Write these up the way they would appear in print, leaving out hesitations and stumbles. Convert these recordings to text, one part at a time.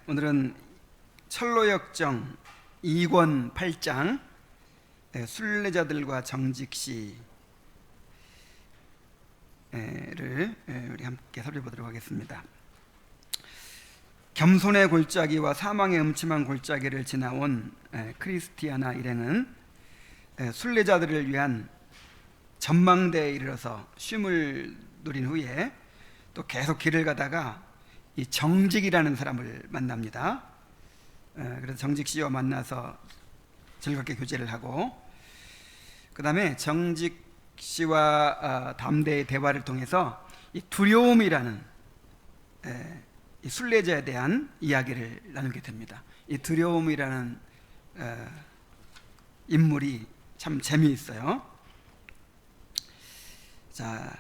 오늘은 철로역정 2권 8장 순례자들과 정직시를 우리 함께 살펴보도록 하겠습니다. 겸손의 골짜기와 사망의 음침한 골짜기를 지나온 크리스티아나 일행은 순례자들을 위한 전망대에 이르러서 쉼을 누린 후에 또 계속 길을 가다가 이 정직이라는 사람을 만납니다. 그래서 정직씨와 만나서 즐겁게 교제를 하고, 그 다음에 정직씨와 담대의 대화를 통해서 이 두려움이라는 이 순례자에 대한 이야기를 나누게 됩니다. 이 두려움이라는 인물이 참 재미있어요. 자,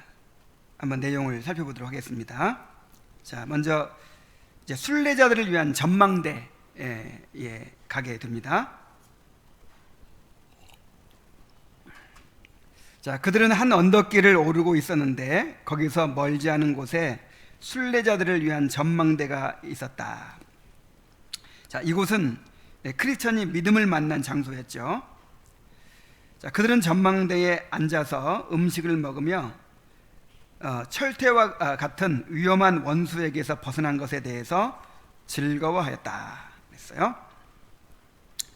한번 내용을 살펴보도록 하겠습니다. 자, 먼저 이제 순례자들을 위한 전망대에 가게 됩니다. 자, 그들은 한 언덕길을 오르고 있었는데 거기서 멀지 않은 곳에 순례자들을 위한 전망대가 있었다. 자, 이곳은 크리스천이 믿음을 만난 장소였죠. 자, 그들은 전망대에 앉아서 음식을 먹으며 철퇴와 같은 위험한 원수에게서 벗어난 것에 대해서 즐거워하였다 그랬어요.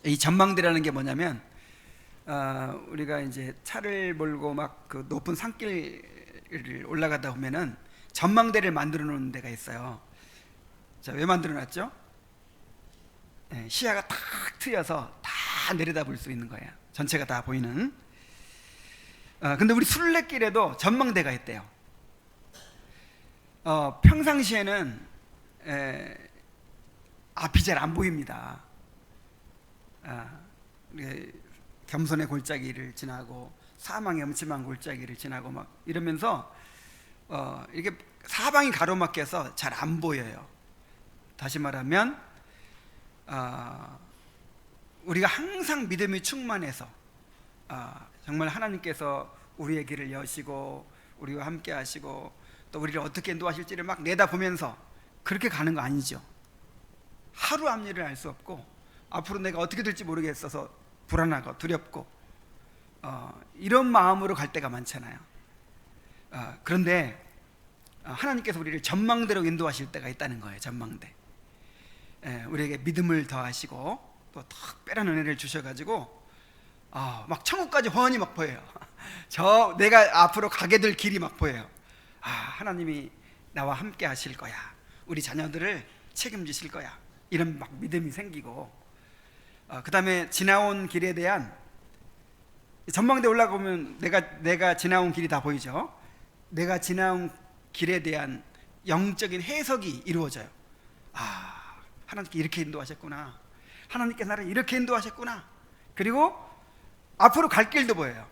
이 전망대라는 게 뭐냐면 우리가 이제 차를 몰고 막 그 높은 산길을 올라가다 보면은 전망대를 만들어 놓은 데가 있어요. 자, 왜 만들어 놨죠? 시야가 탁 트여서 다 내려다 볼 수 있는 거예요. 전체가 다 보이는. 근데 우리 순례길에도 전망대가 있대요. 평상시에는 앞이 잘 안 보입니다. 겸손의 골짜기를 지나고 사망의 음침한 골짜기를 지나고 막 이러면서 이렇게 사방이 가로막혀서 잘 안 보여요. 다시 말하면 우리가 항상 믿음이 충만해서 정말 하나님께서 우리의 길을 여시고 우리와 함께 하시고 또 우리를 어떻게 인도하실지를 막 내다보면서 그렇게 가는 거 아니죠. 하루 앞일을 알 수 없고 앞으로 내가 어떻게 될지 모르겠어서 불안하고 두렵고 이런 마음으로 갈 때가 많잖아요. 그런데 하나님께서 우리를 전망대로 인도하실 때가 있다는 거예요. 전망대. 우리에게 믿음을 더하시고 또 특별한 은혜를 주셔가지고 막 천국까지 훤히 막 보여요. 저 내가 앞으로 가게 될 길이 막 보여요. 하나님이 나와 함께 하실 거야. 우리 자녀들을 책임지실 거야. 이런 막 믿음이 생기고, 그 다음에 지나온 길에 대한 전망대 올라가면 내가 지나온 길이 다 보이죠. 내가 지나온 길에 대한 영적인 해석이 이루어져요. 하나님께 이렇게 인도하셨구나. 하나님께 나를 이렇게 인도하셨구나. 그리고 앞으로 갈 길도 보여요.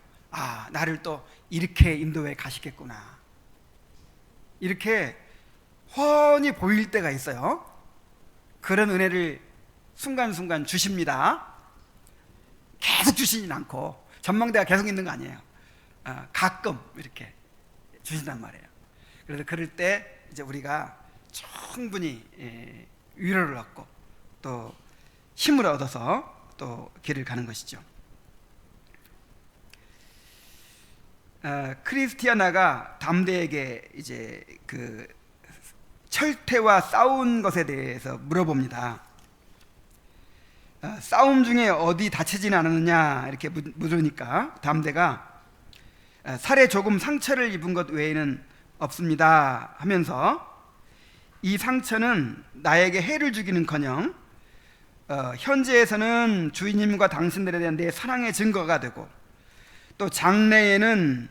나를 또 이렇게 인도해 가시겠구나. 이렇게 훤히 보일 때가 있어요. 그런 은혜를 순간순간 주십니다. 계속 주시진 않고 전망대가 계속 있는 거 아니에요. 가끔 이렇게 주신단 말이에요. 그래서 그럴 때 이제 우리가 충분히 위로를 얻고 또 힘을 얻어서 또 길을 가는 것이죠. 크리스티아나가 담대에게 이제 그 철퇴와 싸운 것에 대해서 물어봅니다. 싸움 중에 어디 다치진 않았느냐 이렇게 물으니까 담대가 살에 조금 상처를 입은 것 외에는 없습니다 하면서 이 상처는 나에게 해를 주기는커녕 현재에서는 주인님과 당신들에 대한 내 사랑의 증거가 되고 또 장래에는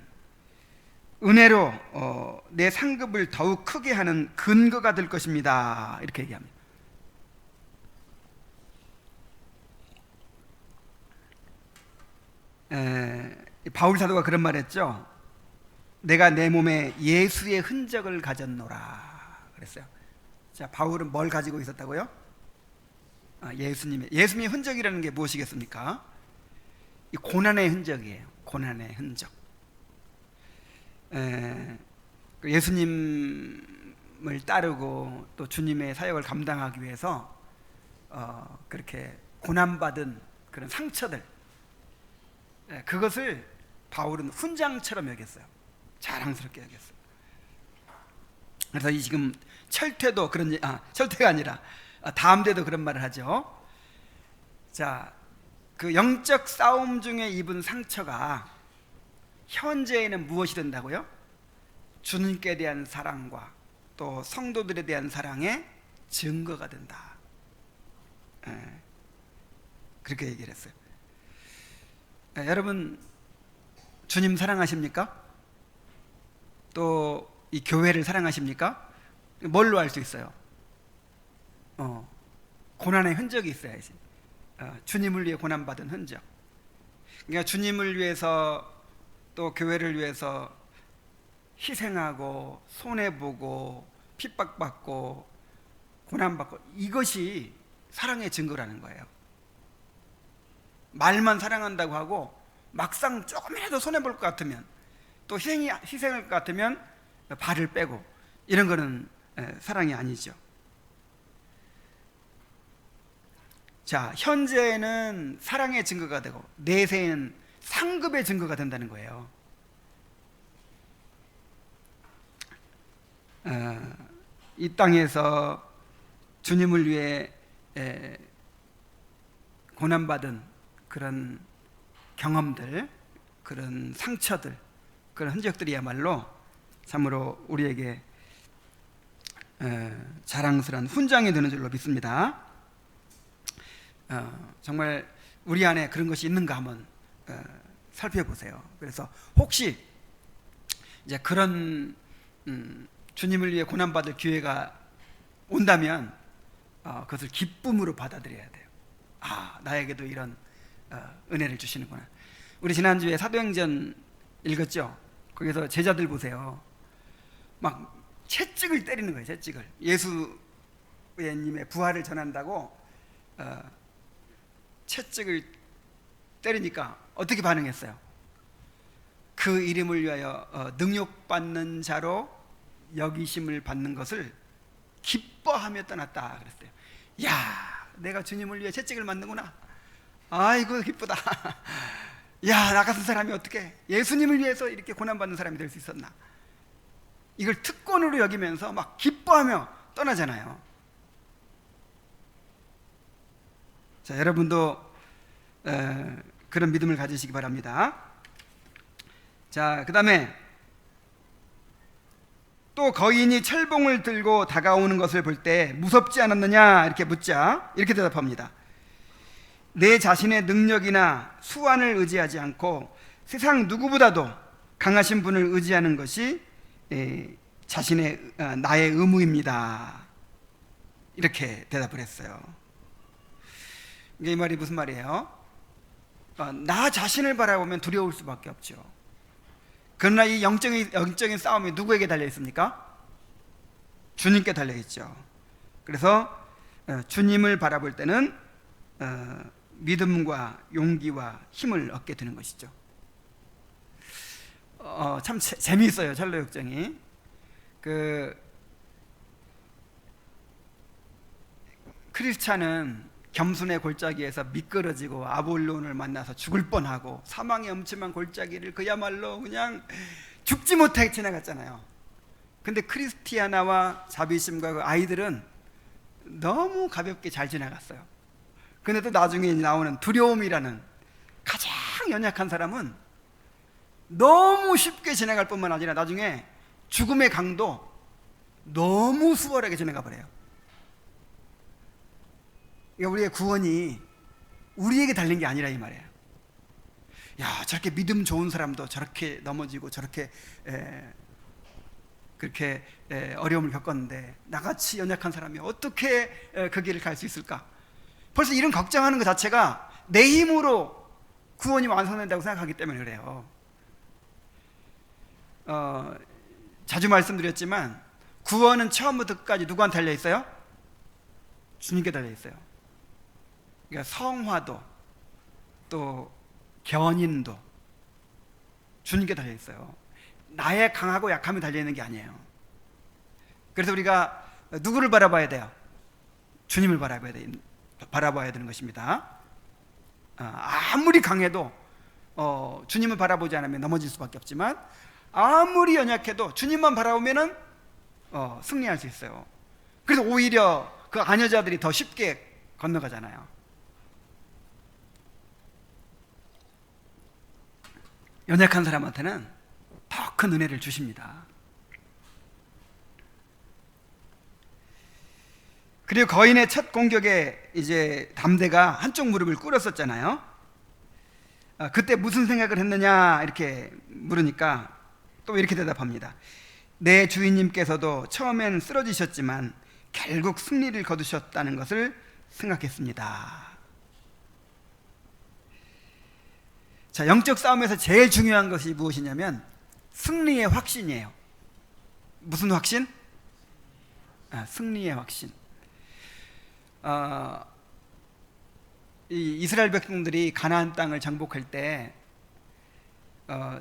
은혜로 내 상급을 더욱 크게 하는 근거가 될 것입니다. 이렇게 얘기합니다. 바울 사도가 그런 말 했죠. 내가 내 몸에 예수의 흔적을 가졌노라 그랬어요. 자, 바울은 뭘 가지고 있었다고요? 예수님의 흔적이라는 게 무엇이겠습니까? 이 고난의 흔적이에요. 고난의 흔적. 예수님 주님을 따르고 또 주님의 사역을 감당하기 위해서 그렇게 고난받은 그런 상처들, 그것을 바울은 훈장처럼 여겼어요. 자랑스럽게 여겼어요. 그래서 이 지금 철퇴도 철퇴가 아니라 다음대도 그런 말을 하죠. 자, 그 영적 싸움 중에 입은 상처가 현재에는 무엇이 된다고요? 주님께 대한 사랑과 또 성도들에 대한 사랑의 증거가 된다. 그렇게 얘기를 했어요. 여러분, 주님 사랑하십니까? 또 이 교회를 사랑하십니까? 뭘로 알 수 있어요? 고난의 흔적이 있어야지. 주님을 위해 고난받은 흔적. 그러니까 주님을 위해서 또 교회를 위해서 희생하고 손해보고 핍박받고 고난받고, 이것이 사랑의 증거라는 거예요. 말만 사랑한다고 하고 막상 조금이라도 손해볼 것 같으면, 또 희생할 것 같으면 발을 빼고, 이런 거는 사랑이 아니죠. 자, 현재는 사랑의 증거가 되고 내세는 상급의 증거가 된다는 거예요. 이 땅에서 주님을 위해 고난받은 그런 경험들, 그런 상처들, 그런 흔적들이야말로 참으로 우리에게 자랑스러운 훈장이 되는 줄로 믿습니다. 정말 우리 안에 그런 것이 있는가 한번 살펴보세요. 그래서 혹시 이제 그런 주님을 위해 고난받을 기회가 온다면 그것을 기쁨으로 받아들여야 돼요. 나에게도 이런 은혜를 주시는구나. 우리 지난주에 사도행전 읽었죠? 거기서 제자들 보세요. 막 채찍을 때리는 거예요. 채찍을. 예수님의 부활을 전한다고 채찍을 때리니까 어떻게 반응했어요? 그 이름을 위하여 능욕받는 자로 여기심을 받는 것을 기뻐하며 떠났다 그랬어요. 야, 내가 주님을 위해 채찍을 맞는구나. 아이고 기쁘다. 야, 나 같은 사람이 어떻게 예수님을 위해서 이렇게 고난받는 사람이 될 수 있었나. 이걸 특권으로 여기면서 막 기뻐하며 떠나잖아요. 자, 여러분도 그런 믿음을 가지시기 바랍니다. 자, 그 다음에 또 거인이 철봉을 들고 다가오는 것을 볼 때 무섭지 않았느냐 이렇게 묻자 이렇게 대답합니다. 내 자신의 능력이나 수완을 의지하지 않고 세상 누구보다도 강하신 분을 의지하는 것이 자신의 나의 의무입니다. 이렇게 대답을 했어요. 이 말이 무슨 말이에요? 나 자신을 바라보면 두려울 수밖에 없죠. 그러나 이 영적인 싸움이 누구에게 달려 있습니까? 주님께 달려 있죠. 그래서 주님을 바라볼 때는 믿음과 용기와 힘을 얻게 되는 것이죠. 참 재미있어요. 철로 역정이. 크리스찬은 겸손의 골짜기에서 미끄러지고 아볼론을 만나서 죽을 뻔하고 사망의 엄침한 골짜기를 그야말로 그냥 죽지 못하게 지나갔잖아요. 근데 크리스티아나와 자비심과 그 아이들은 너무 가볍게 잘 지나갔어요. 근데 또 나중에 나오는 두려움이라는 가장 연약한 사람은 너무 쉽게 지나갈 뿐만 아니라 나중에 죽음의 강도 너무 수월하게 지나가 버려요. 그러니까 우리의 구원이 우리에게 달린 게 아니라 이 말이에요. 야, 저렇게 믿음 좋은 사람도 저렇게 넘어지고 저렇게 그렇게 어려움을 겪었는데 나같이 연약한 사람이 어떻게 그 길을 갈 수 있을까? 벌써 이런 걱정하는 것 자체가 내 힘으로 구원이 완성된다고 생각하기 때문에 그래요. 자주 말씀드렸지만 구원은 처음부터 끝까지 누구한테 달려 있어요? 주님께 달려 있어요. 그러니까 성화도 또 견인도 주님께 달려 있어요. 나의 강하고 약함이 달려 있는 게 아니에요. 그래서 우리가 누구를 바라봐야 돼요? 주님을 바라봐야 되는 것입니다. 아무리 강해도 주님을 바라보지 않으면 넘어질 수밖에 없지만, 아무리 연약해도 주님만 바라보면은 승리할 수 있어요. 그래서 오히려 그 아녀자들이 더 쉽게 건너가잖아요. 연약한 사람한테는 더 큰 은혜를 주십니다. 그리고 거인의 첫 공격에 이제 담대가 한쪽 무릎을 꿇었었잖아요. 그때 무슨 생각을 했느냐 이렇게 물으니까 또 이렇게 대답합니다. 내 주인님께서도 처음엔 쓰러지셨지만 결국 승리를 거두셨다는 것을 생각했습니다. 자, 영적 싸움에서 제일 중요한 것이 무엇이냐면 승리의 확신이에요. 무슨 확신? 승리의 확신. 이 이스라엘 백성들이 가나안 땅을 정복할 때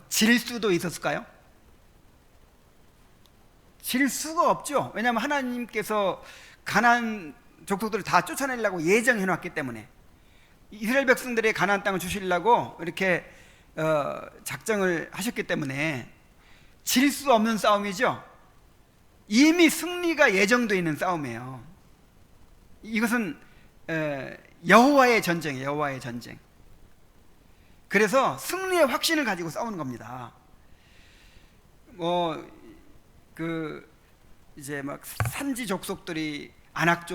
질 수도 있었을까요? 질 수가 없죠. 왜냐하면 하나님께서 가나안 족속들을 다 쫓아내려고 예정해 놨기 때문에, 이스라엘 백성들의 가나안 땅을 주시려고 이렇게 작정을 하셨기 때문에 질 수 없는 싸움이죠. 이미 승리가 예정되어 있는 싸움이에요. 이것은 여호와의 전쟁이에요. 여호와의 전쟁. 그래서 승리의 확신을 가지고 싸우는 겁니다. 이제 막 산지 족속들이 아낙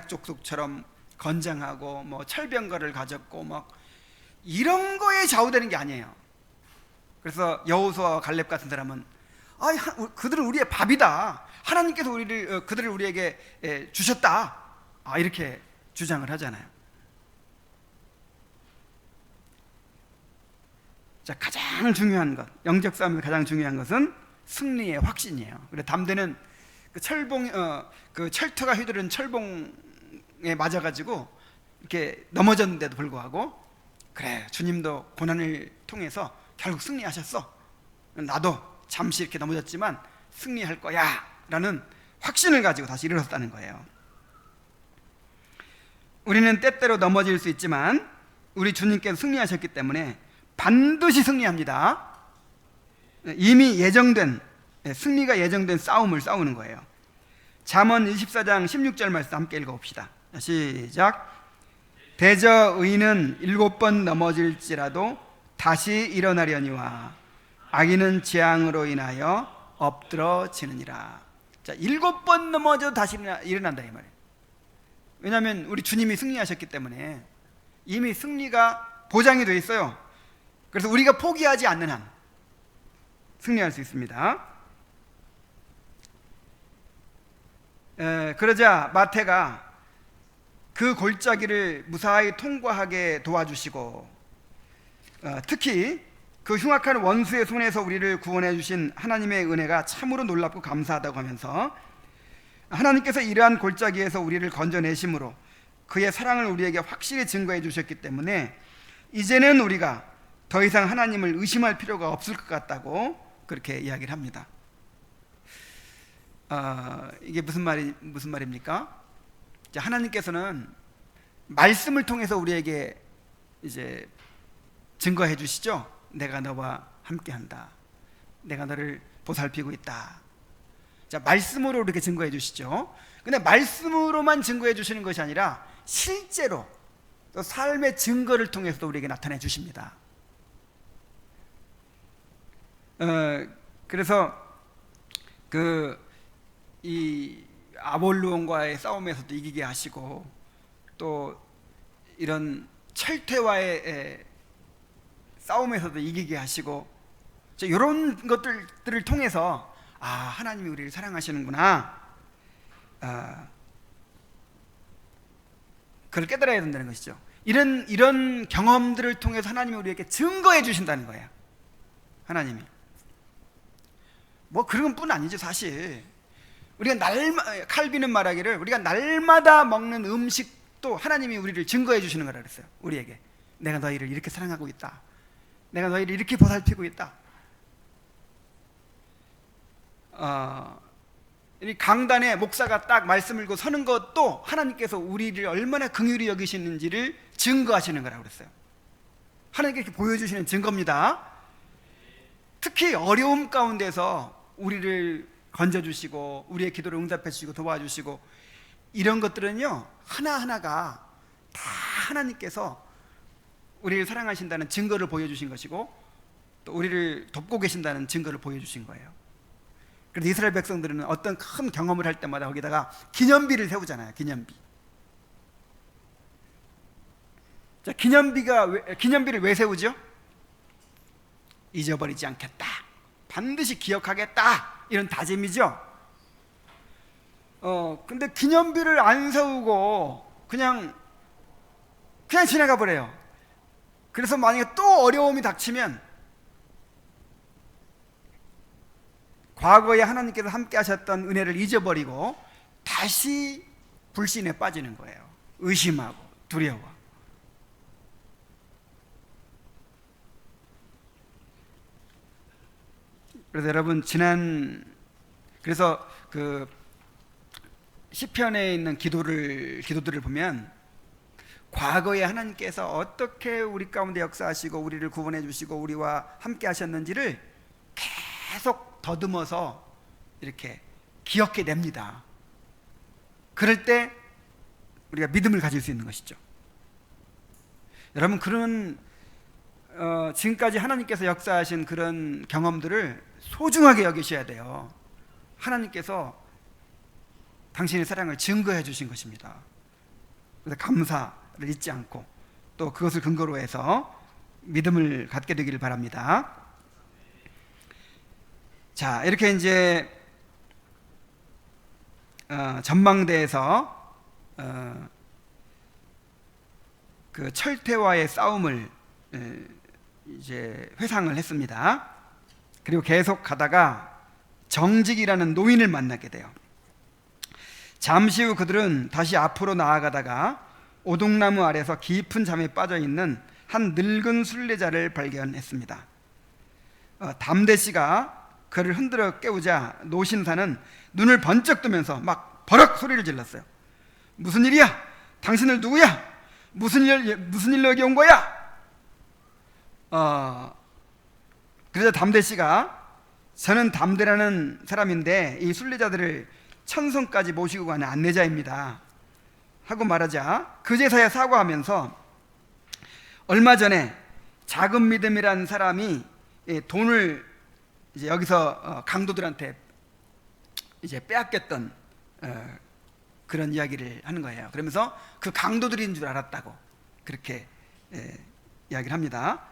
족속처럼 건장하고 철병거를 가졌고 이런 거에 좌우되는 게 아니에요. 그래서 여호수아와 갈렙 같은 사람은 그들은 우리의 밥이다. 하나님께서 그들을 우리에게 주셨다. 이렇게 주장을 하잖아요. 자, 가장 중요한 것, 영적 싸움에서 가장 중요한 것은 승리의 확신이에요. 그래서 담대는 그 철퇴가 휘두른 철봉에 맞아가지고 이렇게 넘어졌는데도 불구하고, 그래, 주님도 고난을 통해서 결국 승리하셨어. 나도 잠시 이렇게 넘어졌지만 승리할 거야 라는 확신을 가지고 다시 일어섰다는 거예요. 우리는 때때로 넘어질 수 있지만 우리 주님께서 승리하셨기 때문에 반드시 승리합니다. 이미 승리가 예정된 싸움을 싸우는 거예요. 잠언 24장 16절 말씀 함께 읽어봅시다. 시작. 대저 의인은 7번 넘어질지라도 다시 일어나려니와 악인은 재앙으로 인하여 엎드러지느니라. 자, 7번 넘어져도 다시 일어난다 이 말이에요. 왜냐하면 우리 주님이 승리하셨기 때문에 이미 승리가 보장이 되어 있어요. 그래서 우리가 포기하지 않는 한 승리할 수 있습니다. 그러자 마태가 그 골짜기를 무사히 통과하게 도와주시고, 특히 그 흉악한 원수의 손에서 우리를 구원해 주신 하나님의 은혜가 참으로 놀랍고 감사하다고 하면서, 하나님께서 이러한 골짜기에서 우리를 건져내심으로 그의 사랑을 우리에게 확실히 증거해 주셨기 때문에 이제는 우리가 더 이상 하나님을 의심할 필요가 없을 것 같다고 그렇게 이야기를 합니다. 이게 무슨 말입니까? 하나님께서는 말씀을 통해서 우리에게 이제 증거해 주시죠. 내가 너와 함께한다. 내가 너를 보살피고 있다. 자, 말씀으로 이렇게 증거해 주시죠. 근데 말씀으로만 증거해 주시는 것이 아니라 실제로 또 삶의 증거를 통해서도 우리에게 나타내 주십니다. 그래서 이 아볼론과의 싸움에서도 이기게 하시고, 또 이런 철퇴와의 싸움에서도 이기게 하시고, 이런 것들을 통해서 하나님이 우리를 사랑하시는구나, 그걸 깨달아야 된다는 것이죠. 이런 경험들을 통해서 하나님이 우리에게 증거해 주신다는 거예요. 하나님이 그런 뿐 아니죠. 사실 우리가 칼빈은 말하기를 우리가 날마다 먹는 음식도 하나님이 우리를 증거해 주시는 거라 그랬어요. 우리에게 내가 너희를 이렇게 사랑하고 있다. 내가 너희를 이렇게 보살피고 있다. 이 강단에 목사가 딱 말씀을 읽고 서는 것도 하나님께서 우리를 얼마나 긍휼히 여기시는지를 증거하시는 거라고 그랬어요. 하나님께 보여주시는 증거입니다. 특히 어려움 가운데서 우리를 건져주시고 우리의 기도를 응답해 주시고 도와주시고 이런 것들은요, 하나하나가 다 하나님께서 우리를 사랑하신다는 증거를 보여주신 것이고 또 우리를 돕고 계신다는 증거를 보여주신 거예요. 그래서 이스라엘 백성들은 어떤 큰 경험을 할 때마다 거기다가 기념비를 세우잖아요. 기념비. 자, 기념비를 왜 세우죠? 잊어버리지 않겠다, 반드시 기억하겠다, 이런 다짐이죠. 근데 기념비를 안 세우고 그냥 지나가 버려요. 그래서 만약에 또 어려움이 닥치면 과거에 하나님께서 함께 하셨던 은혜를 잊어버리고 다시 불신에 빠지는 거예요. 의심하고 두려워. 그래서 여러분, 그래서 그 시편에 있는 기도들을 보면 과거에 하나님께서 어떻게 우리 가운데 역사하시고 우리를 구원해 주시고 우리와 함께 하셨는지를 계속 더듬어서 이렇게 기억해 냅니다. 그럴 때 우리가 믿음을 가질 수 있는 것이죠. 여러분, 그런 지금까지 하나님께서 역사하신 그런 경험들을 소중하게 여기셔야 돼요. 하나님께서 당신의 사랑을 증거해 주신 것입니다. 그래서 감사를 잊지 않고 또 그것을 근거로 해서 믿음을 갖게 되기를 바랍니다. 자, 이렇게 이제 전망대에서 그 철퇴와의 싸움을 이제 회상을 했습니다. 그리고 계속 가다가 정직이라는 노인을 만나게 돼요. 잠시 후 그들은 다시 앞으로 나아가다가 오동나무 아래서 깊은 잠에 빠져있는 한 늙은 순례자를 발견했습니다. 담대씨가 그를 흔들어 깨우자 노신사는 눈을 번쩍 뜨면서 막 버럭 소리를 질렀어요. 무슨 일이야? 당신들 누구야? 무슨 일로 여기 온 거야? 그래서 담대씨가 저는 담대라는 사람인데 이 순례자들을 천성까지 모시고 가는 안내자입니다 하고 말하자 그제서야 사과하면서 얼마 전에 작은 믿음이라는 사람이 돈을 이제 여기서 강도들한테 이제 빼앗겼던 그런 이야기를 하는 거예요. 그러면서 그 강도들인 줄 알았다고 그렇게 이야기를 합니다.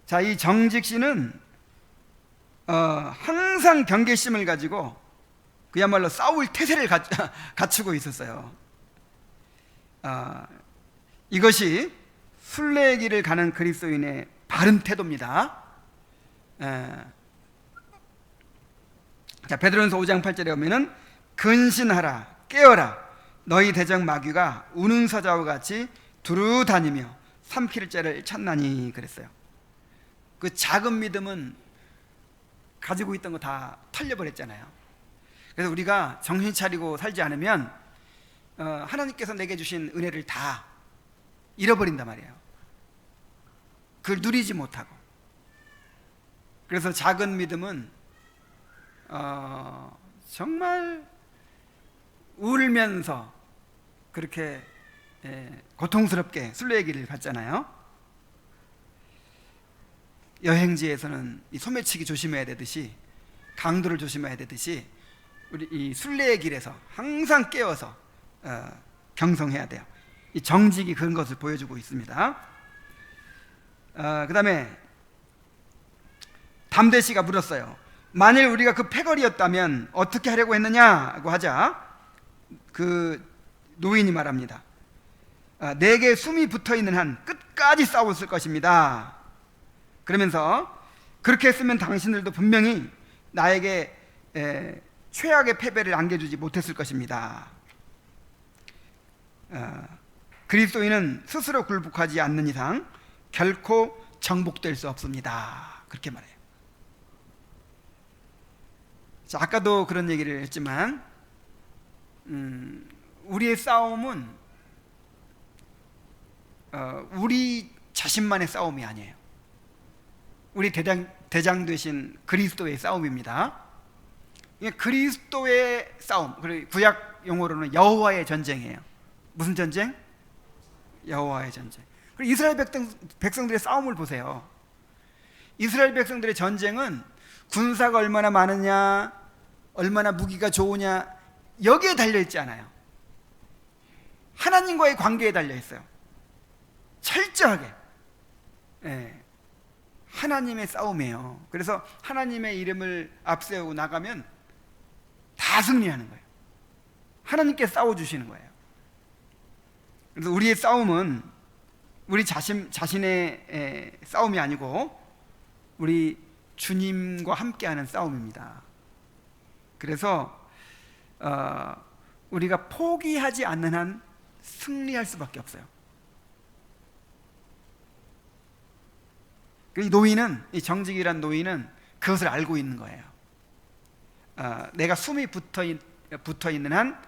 자, 이 정직 씨는 항상 경계심을 가지고 그야말로 싸울 태세를 갖추고 있었어요. 이것이 순례의 길을 가는 그리스도인의 바른 태도입니다. 자, 베드로전서 5장 8절에 보면은 근신하라, 깨어라, 너희 대적 마귀가 우는 사자와 같이 두루 다니며 삼킬 자를 찾나니 그랬어요. 그 작은 믿음은 가지고 있던 거 다 털려버렸잖아요. 그래서 우리가 정신 차리고 살지 않으면 하나님께서 내게 주신 은혜를 다 잃어버린단 말이에요. 그걸 누리지 못하고. 그래서 작은 믿음은 정말 울면서 그렇게 고통스럽게 순례의 길을 갔잖아요. 여행지에서는 이 소매치기 조심해야 되듯이 강도를 조심해야 되듯이 우리 이 순례의 길에서 항상 깨어서 경성해야 돼요. 이 정직이 그런 것을 보여주고 있습니다. 그 다음에 담대씨가 물었어요. 만일 우리가 그 패거리였다면 어떻게 하려고 했느냐고 하자 그 노인이 말합니다. 내게 숨이 붙어있는 한 끝까지 싸웠을 것입니다. 그러면서 그렇게 했으면 당신들도 분명히 나에게 최악의 패배를 안겨주지 못했을 것입니다. 그리스도인은 스스로 굴복하지 않는 이상 결코 정복될 수 없습니다. 그렇게 말해요. 자, 아까도 그런 얘기를 했지만 우리의 싸움은 우리 자신만의 싸움이 아니에요. 우리 대장 되신 그리스도의 싸움입니다. 그리스도의 싸움, 그리고 구약 용어로는 여호와의 전쟁이에요. 무슨 전쟁? 여호와의 전쟁. 그리고 이스라엘 백성들의 싸움을 보세요. 이스라엘 백성들의 전쟁은 군사가 얼마나 많으냐, 얼마나 무기가 좋으냐, 여기에 달려있지 않아요. 하나님과의 관계에 달려있어요. 철저하게. 예, 하나님의 싸움이에요. 그래서 하나님의 이름을 앞세우고 나가면 다 승리하는 거예요. 하나님께 싸워주시는 거예요. 그래서 우리의 싸움은 우리 자신의 싸움이 아니고 우리 주님과 함께하는 싸움입니다. 그래서 우리가 포기하지 않는 한 승리할 수밖에 없어요. 이 노인은, 이 정직이란 노인은 그것을 알고 있는 거예요. 내가 숨이 붙어 있는 한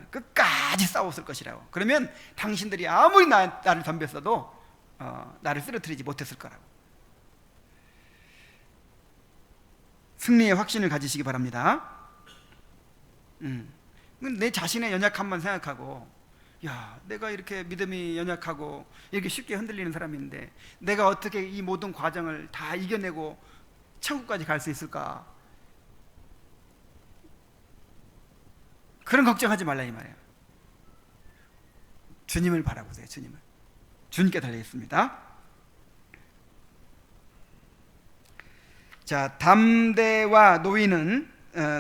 끝까지 싸웠을 것이라고. 그러면 당신들이 아무리 나를 덤볐어도 나를 쓰러뜨리지 못했을 거라고. 승리의 확신을 가지시기 바랍니다. 내 자신의 연약함만 생각하고, 야, 내가 이렇게 믿음이 연약하고 이렇게 쉽게 흔들리는 사람인데 내가 어떻게 이 모든 과정을 다 이겨내고 천국까지 갈 수 있을까? 그런 걱정하지 말라 이 말이에요. 주님을 바라보세요. 주님께 달려있습니다. 자, 담대와 노인은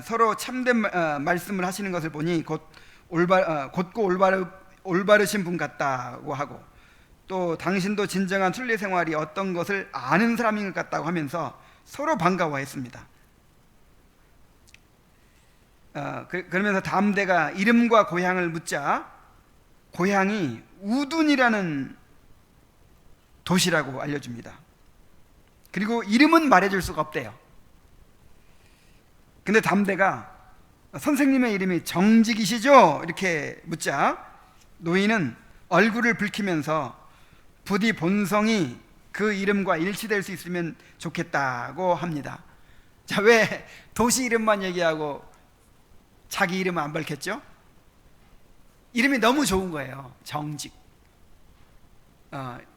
서로 참된 말씀을 하시는 것을 보니 곧고 올바르신 분 같다고 하고, 또 당신도 진정한 순례 생활이 어떤 것을 아는 사람인 것 같다고 하면서 서로 반가워했습니다. 그러면서 담대가 이름과 고향을 묻자 고향이 우둔이라는 도시라고 알려줍니다. 그리고 이름은 말해줄 수가 없대요. 근데 담대가 선생님의 이름이 정직이시죠? 이렇게 묻자 노인은 얼굴을 붉히면서 부디 본성이 그 이름과 일치될 수 있으면 좋겠다고 합니다. 자, 왜 도시 이름만 얘기하고 자기 이름은 안 밝혔죠? 이름이 너무 좋은 거예요. 정직.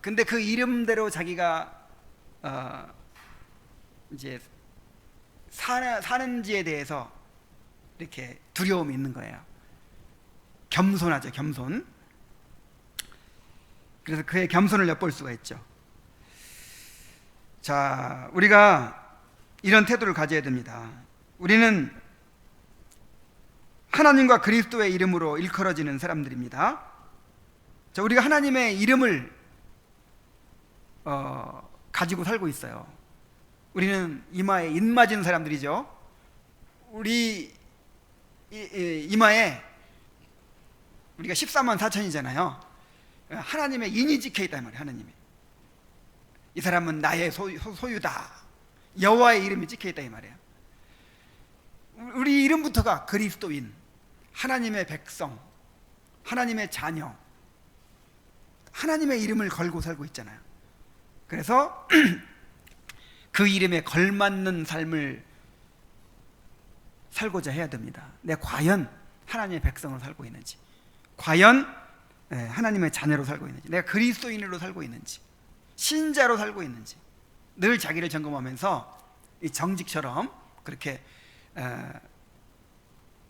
근데 그 이름대로 자기가 이제 사는지에 대해서 이렇게 두려움이 있는 거예요. 겸손하죠, 겸손. 그래서 그의 겸손을 엿볼 수가 있죠. 자, 우리가 이런 태도를 가져야 됩니다. 우리는 하나님과 그리스도의 이름으로 일컬어지는 사람들입니다. 자, 우리가 하나님의 이름을 가지고 살고 있어요. 우리는 이마에 인 맞은 사람들이죠. 우리 이마에 우리가 14만 4천이잖아요. 하나님의 인이 찍혀 있단 말이에요. 하나님이, 이 사람은 나의 소유다. 여호와의 이름이 찍혀 있다 이 말이에요. 우리 이름부터가 그리스도인, 하나님의 백성, 하나님의 자녀, 하나님의 이름을 걸고 살고 있잖아요. 그래서 그 이름에 걸맞는 삶을 살고자 해야 됩니다. 내가 과연 하나님의 백성으로 살고 있는지, 과연 하나님의 자녀로 살고 있는지, 내가 그리스도인으로 살고 있는지, 신자로 살고 있는지 늘 자기를 점검하면서 이 정직처럼 그렇게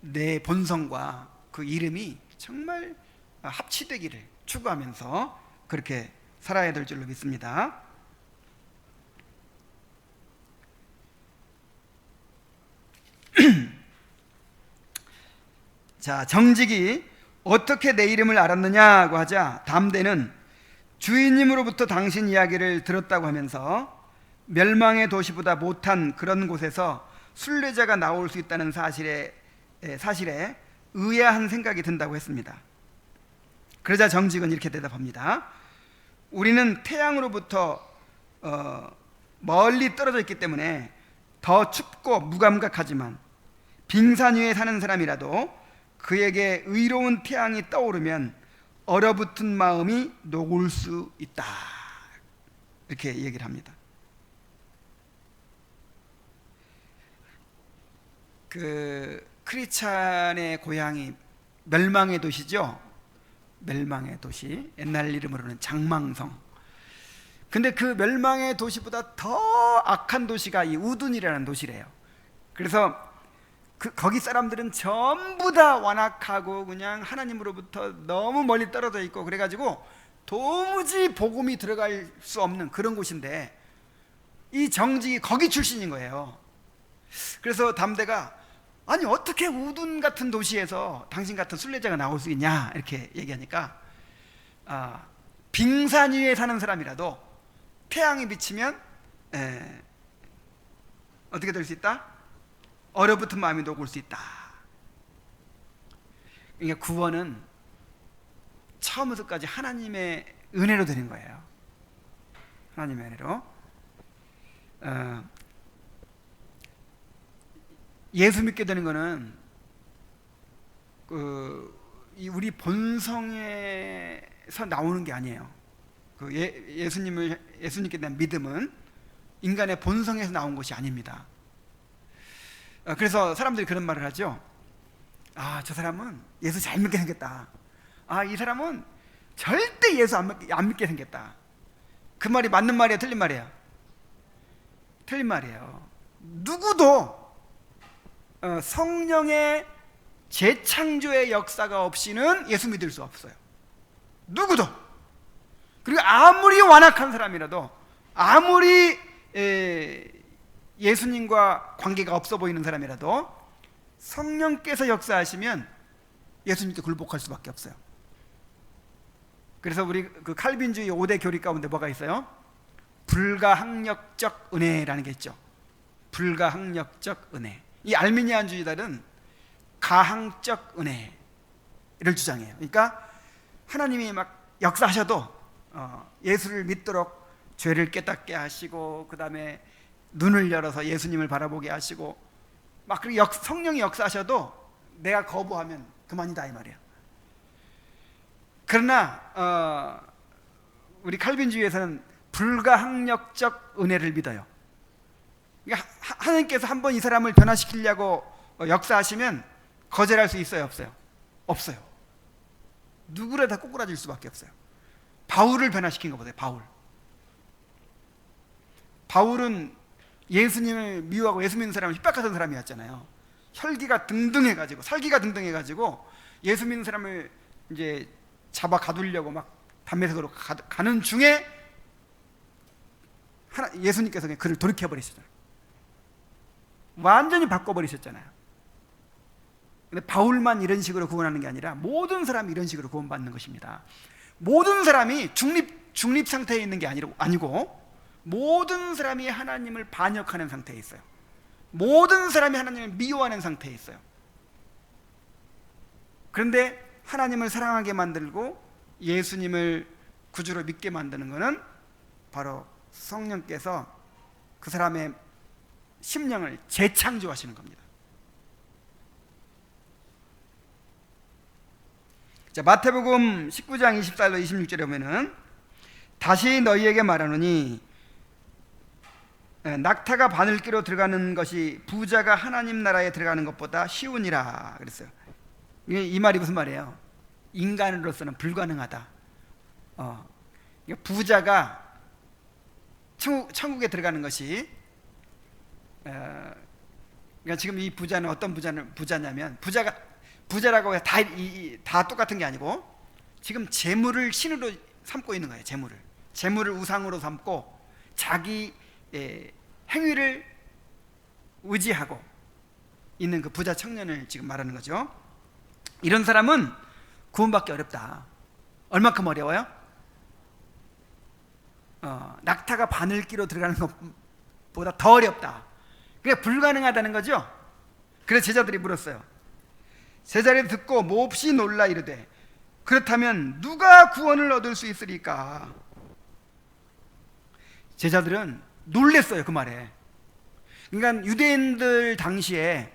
내 본성과 그 이름이 정말 합치되기를 추구하면서 그렇게 살아야 될 줄로 믿습니다. 자, 정직이 어떻게 내 이름을 알았느냐고 하자 담대는 주인님으로부터 당신 이야기를 들었다고 하면서 멸망의 도시보다 못한 그런 곳에서 순례자가 나올 수 있다는 사실에 의아한 생각이 든다고 했습니다. 그러자 정직은 이렇게 대답합니다. 우리는 태양으로부터 멀리 떨어져 있기 때문에 더 춥고 무감각하지만 빙산 위에 사는 사람이라도 그에게 의로운 태양이 떠오르면 얼어붙은 마음이 녹을 수 있다. 이렇게 얘기를 합니다. 그 크리스찬의 고향이 멸망의 도시죠. 멸망의 도시, 옛날 이름으로는 장망성. 근데 그 멸망의 도시보다 더 악한 도시가 이 우둔이라는 도시래요. 그래서 거기 사람들은 전부 다 완악하고 그냥 하나님으로부터 너무 멀리 떨어져 있고, 그래가지고 도무지 복음이 들어갈 수 없는 그런 곳인데 이 정직이 거기 출신인 거예요. 그래서 담대가 아니 어떻게 우둔 같은 도시에서 당신 같은 순례자가 나올 수 있냐 이렇게 얘기하니까, 빙산 위에 사는 사람이라도 태양이 비치면 어떻게 될 수 있다? 얼어붙은 마음이 녹을 수 있다. 그러니까 구원은 처음부터까지 하나님의 은혜로 되는 거예요. 하나님의 은혜로. 예수 믿게 되는 거는 우리 본성에서 나오는 게 아니에요. 예수님께 대한 믿음은 인간의 본성에서 나온 것이 아닙니다. 그래서 사람들이 그런 말을 하죠. 저 사람은 예수 잘 믿게 생겼다. 이 사람은 절대 예수 안 믿게 생겼다. 그 말이 맞는 말이에요, 틀린 말이에요? 틀린 말이에요. 누구도 성령의 재창조의 역사가 없이는 예수 믿을 수 없어요. 누구도. 그리고 아무리 완악한 사람이라도, 아무리 예수님과 관계가 없어 보이는 사람이라도 성령께서 역사하시면 예수님께 굴복할 수밖에 없어요. 그래서 우리 그 칼빈주의 5대 교리 가운데 뭐가 있어요? 불가항력적 은혜라는 게 있죠. 불가항력적 은혜. 이 알미니안주의자들은 가항적 은혜를 주장해요. 그러니까 하나님이 막 역사하셔도 예수를 믿도록 죄를 깨닫게 하시고, 그 다음에 눈을 열어서 예수님을 바라보게 하시고, 막 그리고 성령이 역사하셔도 내가 거부하면 그만이다 이 말이에요. 그러나 우리 칼빈주의에서는 불가항력적 은혜를 믿어요. 그러니까 하나님께서 한번 이 사람을 변화시키려고 역사하시면 거절할 수 있어요, 없어요? 없어요. 누구를 다 꼬꾸라질 수밖에 없어요. 바울을 변화시킨 거 보세요. 바울은 예수님을 미워하고 예수 믿는 사람을 핍박하던 사람이었잖아요. 살기가 등등해가지고 예수 믿는 사람을 이제 잡아 가두려고 막 담에색으로 가는 중에 예수님께서 그를 돌이켜버리셨잖아요. 완전히 바꿔버리셨잖아요. 근데 바울만 이런 식으로 구원하는 게 아니라 모든 사람이 이런 식으로 구원받는 것입니다. 모든 사람이 중립 상태에 있는 게 아니고 모든 사람이 하나님을 반역하는 상태에 있어요. 모든 사람이 하나님을 미워하는 상태에 있어요. 그런데 하나님을 사랑하게 만들고 예수님을 구주로 믿게 만드는 것은 바로 성령께서 그 사람의 심령을 재창조하시는 겁니다. 자, 마태복음 19장 24절로 26절에 보면은 다시 너희에게 말하노니 낙타가 바늘기로 들어가는 것이 부자가 하나님 나라에 들어가는 것보다 쉬우니라 그랬어요. 이 말이 무슨 말이에요? 인간으로서는 불가능하다. 부자가 천국에 들어가는 것이, 그러니까 지금 이 부자는 어떤 부자냐면, 부자라고 해서 다 똑같은 게 아니고 지금 재물을 신으로 삼고 있는 거예요. 재물을 우상으로 삼고 자기 행위를 의지하고 있는 그 부자 청년을 지금 말하는 거죠. 이런 사람은 구원받기 어렵다. 얼마큼 어려워요? 낙타가 바늘기로 들어가는 것보다 더 어렵다. 그게 불가능하다는 거죠. 그래서 제자들이 물었어요. 제자들이 듣고 몹시 놀라 이르되 그렇다면 누가 구원을 얻을 수 있으리까? 제자들은 놀랬어요, 그 말에. 그러니까 유대인들 당시에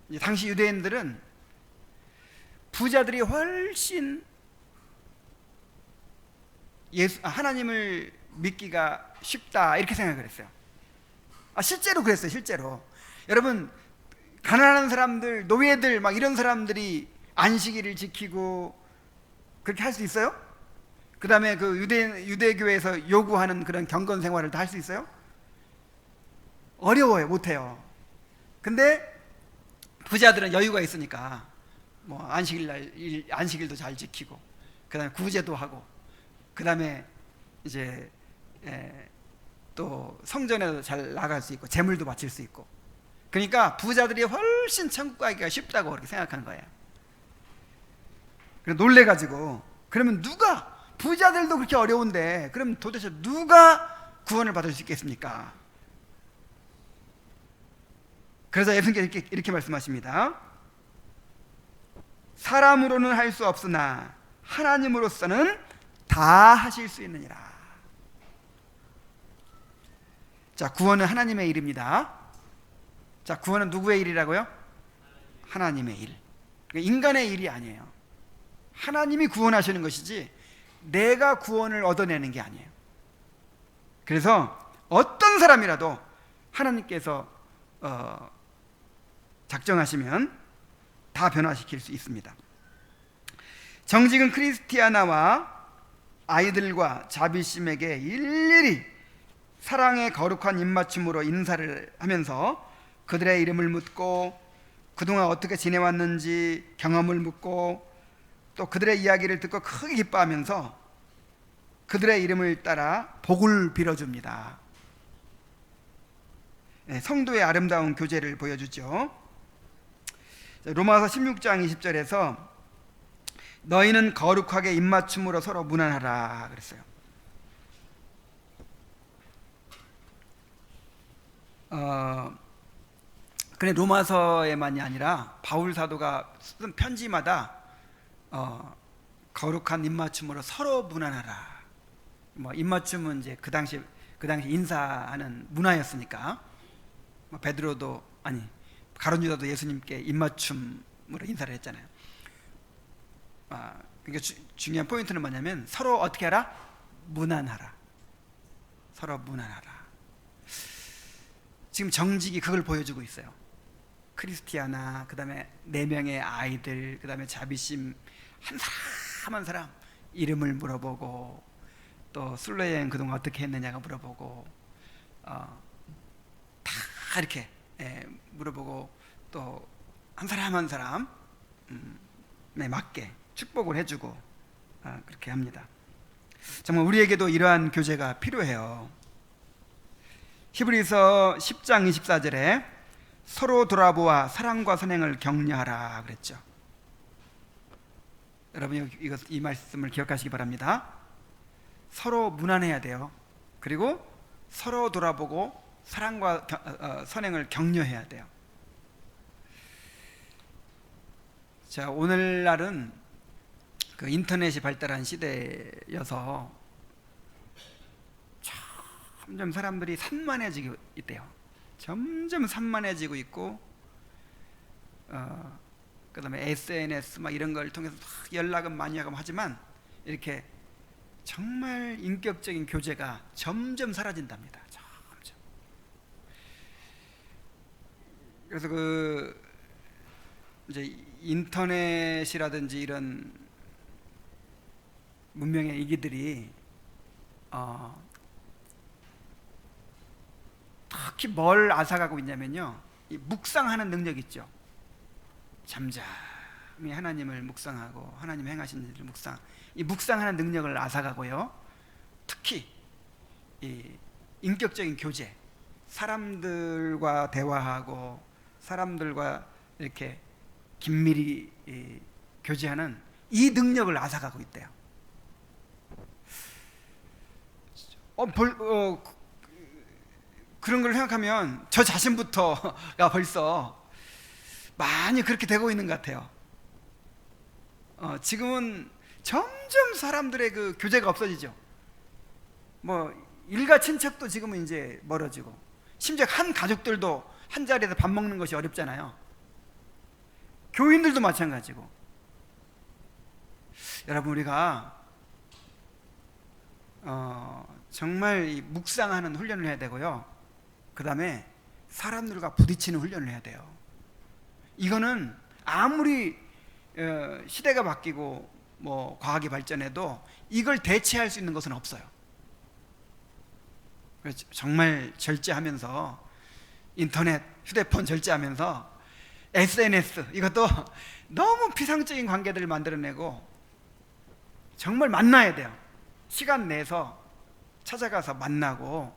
이제 당시 유대인들은 부자들이 훨씬 하나님을 믿기가 쉽다 이렇게 생각을 했어요. 실제로 그랬어요. 실제로 여러분, 가난한 사람들, 노예들 막 이런 사람들이 안식일을 지키고 그렇게 할 수 있어요? 그 다음에 그 유대교에서 요구하는 그런 경건 생활을 다 할 수 있어요? 어려워요. 못해요. 근데 부자들은 여유가 있으니까 뭐 안식일도 잘 지키고, 그 다음에 구제도 하고, 그 다음에 이제 또 성전에도 잘 나갈 수 있고 재물도 바칠 수 있고, 그러니까 부자들이 훨씬 천국 가기가 쉽다고 그렇게 생각하는 거예요. 그래서 놀래가지고, 그러면 누가, 부자들도 그렇게 어려운데 그럼 도대체 누가 구원을 받을 수 있겠습니까? 그래서 예수님께서 이렇게 말씀하십니다. 사람으로는 할 수 없으나 하나님으로서는 다 하실 수 있느니라. 자, 구원은 하나님의 일입니다. 자, 구원은 누구의 일이라고요? 하나님의 일. 인간의 일이 아니에요. 하나님이 구원하시는 것이지 내가 구원을 얻어내는 게 아니에요. 그래서 어떤 사람이라도 하나님께서 작정하시면 다 변화시킬 수 있습니다. 정직은 크리스티아나와 아이들과 자비심에게 일일이 사랑의 거룩한 입맞춤으로 인사를 하면서 그들의 이름을 묻고 그동안 어떻게 지내왔는지 경험을 묻고 또 그들의 이야기를 듣고 크게 기뻐하면서 그들의 이름을 따라 복을 빌어줍니다. 성도의 아름다운 교제를 보여주죠. 로마서 16장 20절에서 너희는 거룩하게 입맞춤으로 서로 문안하라 그랬어요. 그래, 로마서에만이 아니라 바울 사도가 쓴 편지마다 거룩한 입맞춤으로 서로 문안하라. 뭐 입맞춤은 이제 그 당시 인사하는 문화였으니까, 뭐 베드로도 가룟 유다도 예수님께 입맞춤으로 인사를 했잖아요. 그러니까 중요한 포인트는 뭐냐면 서로 어떻게 하라? 문안하라. 서로 문안하라. 지금 정직이 그걸 보여주고 있어요. 크리스티아나, 그 다음에 4명의 아이들, 그 다음에 자비심, 한 사람 한 사람 이름을 물어보고, 또 순례 여행 그동안 어떻게 했느냐가 물어보고, 다 이렇게 물어보고, 또 한 사람 한 사람 맞게 축복을 해주고 그렇게 합니다. 정말 우리에게도 이러한 교제가 필요해요. 히브리서 10장 24절에 서로 돌아보아 사랑과 선행을 격려하라 그랬죠. 여러분 이 말씀을 기억하시기 바랍니다. 서로 문안해야 돼요. 그리고 서로 돌아보고 사랑과 선행을 격려해야 돼요. 자, 오늘날은 그 인터넷이 발달한 시대여서 점점 사람들이 산만해지고 있대요. 점점 산만해지고 있고, 그 다음에 SNS 막 이런 걸 통해서 연락은 많이 하고 하지만 이렇게 정말 인격적인 교제가 점점 사라진답니다. 점점. 그래서 이제 인터넷이라든지 이런 문명의 이기들이 특히 뭘 앗아가고 있냐면요, 이 묵상하는 능력 있죠. 잠잠히 하나님을 묵상하고 하나님 행하신 일을 이 묵상하는 능력을 앗아가고요. 특히 이 인격적인 교제, 사람들과 대화하고 사람들과 이렇게 긴밀히 교제하는 이 능력을 앗아가고 있대요. 그런 걸 생각하면 저 자신부터가 벌써 많이 그렇게 되고 있는 것 같아요. 지금은 점점 사람들의 그 교제가 없어지죠. 뭐 일가 친척도 지금은 이제 멀어지고, 심지어 한 가족들도 한 자리에서 밥 먹는 것이 어렵잖아요. 교인들도 마찬가지고. 여러분, 우리가 정말 이 묵상하는 훈련을 해야 되고요. 그 다음에 사람들과 부딪히는 훈련을 해야 돼요. 이거는 아무리 시대가 바뀌고 뭐 과학이 발전해도 이걸 대체할 수 있는 것은 없어요. 그래서 정말 절제하면서, 인터넷, 휴대폰 절제하면서, SNS 이것도 너무 피상적인 관계들을 만들어내고 정말 만나야 돼요. 시간 내서 찾아가서 만나고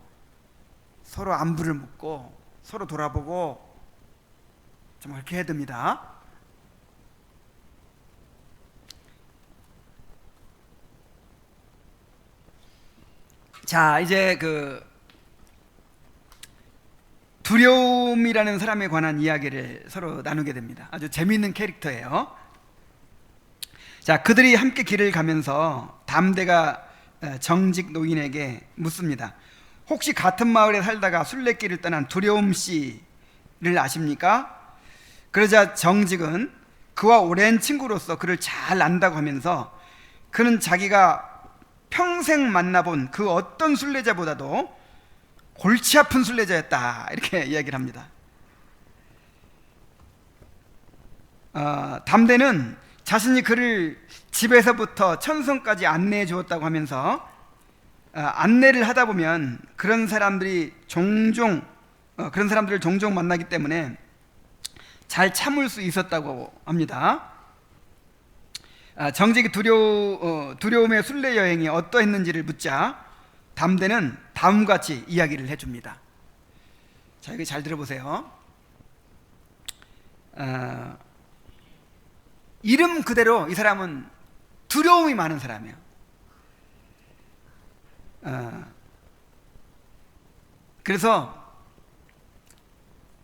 서로 안부를 묻고 서로 돌아보고 정말 그렇게 해야 됩니다. 자, 이제 그 두려움이라는 사람에 관한 이야기를 서로 나누게 됩니다. 아주 재미있는 캐릭터예요. 자, 그들이 함께 길을 가면서 담대가 정직 노인에게 묻습니다. 혹시 같은 마을에 살다가 순례길을 떠난 두려움 씨를 아십니까? 그러자 정직은 그와 오랜 친구로서 그를 잘 안다고 하면서 그는 자기가 평생 만나본 그 어떤 순례자보다도 골치 아픈 순례자였다, 이렇게 이야기를 합니다. 담대는 자신이 그를 집에서부터 천성까지 안내해 주었다고 하면서 안내를 하다 보면 그런 사람들을 종종 만나기 때문에 잘 참을 수 있었다고 합니다. 정직이 두려움의 순례 여행이 어떠했는지를 묻자 담대는 다음과 같이 이야기를 해줍니다. 자, 이거 잘 들어보세요. 이름 그대로 이 사람은 두려움이 많은 사람이에요. 그래서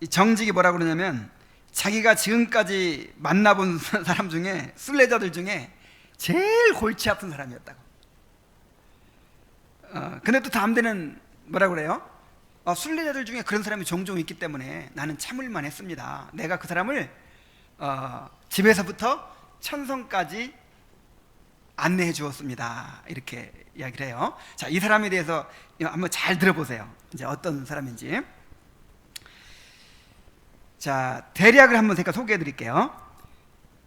이 정직이 뭐라고 그러냐면 자기가 지금까지 만나본 사람 중에, 순례자들 중에 제일 골치 아픈 사람이었다고. 근데 또 담대는 뭐라고 그래요? 순례자들 중에 그런 사람이 종종 있기 때문에 나는 참을만 했습니다. 내가 그 사람을 집에서부터 천성까지 안내해 주었습니다, 이렇게 이야기를 해요. 자, 이 사람에 대해서 한번 잘 들어보세요. 이제 어떤 사람인지. 자, 대략을 한번 제가 소개해 드릴게요.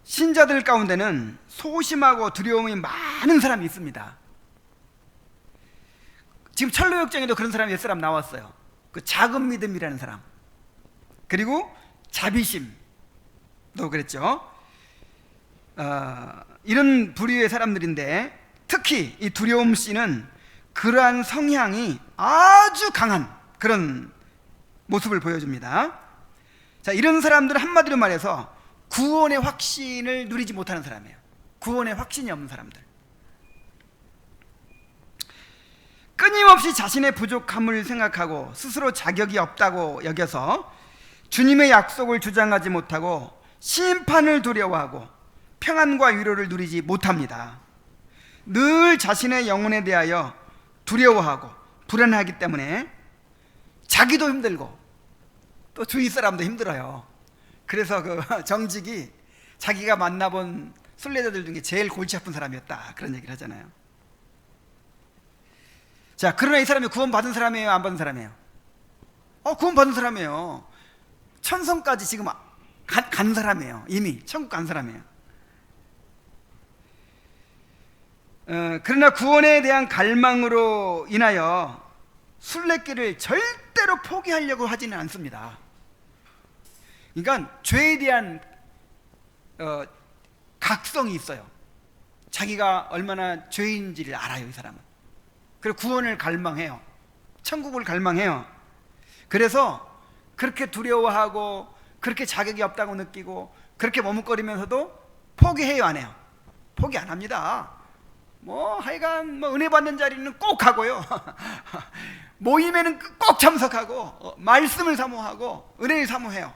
신자들 가운데는 소심하고 두려움이 많은 사람이 있습니다. 지금 철로역정에도 그런 사람이 몇 사람 나왔어요. 그 작은 믿음이라는 사람, 그리고 자비심도 그랬죠. 이런 부류의 사람들인데 특히 이 두려움 씨는 그러한 성향이 아주 강한 그런 모습을 보여줍니다. 자, 이런 사람들은 한마디로 말해서 구원의 확신을 누리지 못하는 사람이에요. 구원의 확신이 없는 사람들. 끊임없이 자신의 부족함을 생각하고 스스로 자격이 없다고 여겨서 주님의 약속을 주장하지 못하고 심판을 두려워하고 평안과 위로를 누리지 못합니다. 늘 자신의 영혼에 대하여 두려워하고 불안하기 때문에 자기도 힘들고 또 주위 사람도 힘들어요. 그래서 그 정직이 자기가 만나본 순례자들 중에 제일 골치 아픈 사람이었다, 그런 얘기를 하잖아요. 자, 그러나 이 사람이 구원 받은 사람이에요, 안 받은 사람이에요? 구원 받은 사람이에요. 천성까지 지금 간 사람이에요. 이미 천국 간 사람이에요. 그러나 구원에 대한 갈망으로 인하여 순례길을 절대로 포기하려고 하지는 않습니다. 그러니까 죄에 대한 각성이 있어요. 자기가 얼마나 죄인지를 알아요, 이 사람은. 그리고 구원을 갈망해요. 천국을 갈망해요. 그래서 그렇게 두려워하고 그렇게 자격이 없다고 느끼고 그렇게 머뭇거리면서도 포기해요, 안 해요? 포기 안 합니다. 하여간 은혜 받는 자리는 꼭 가고요. 모임에는 꼭 참석하고 말씀을 사모하고 은혜를 사모해요.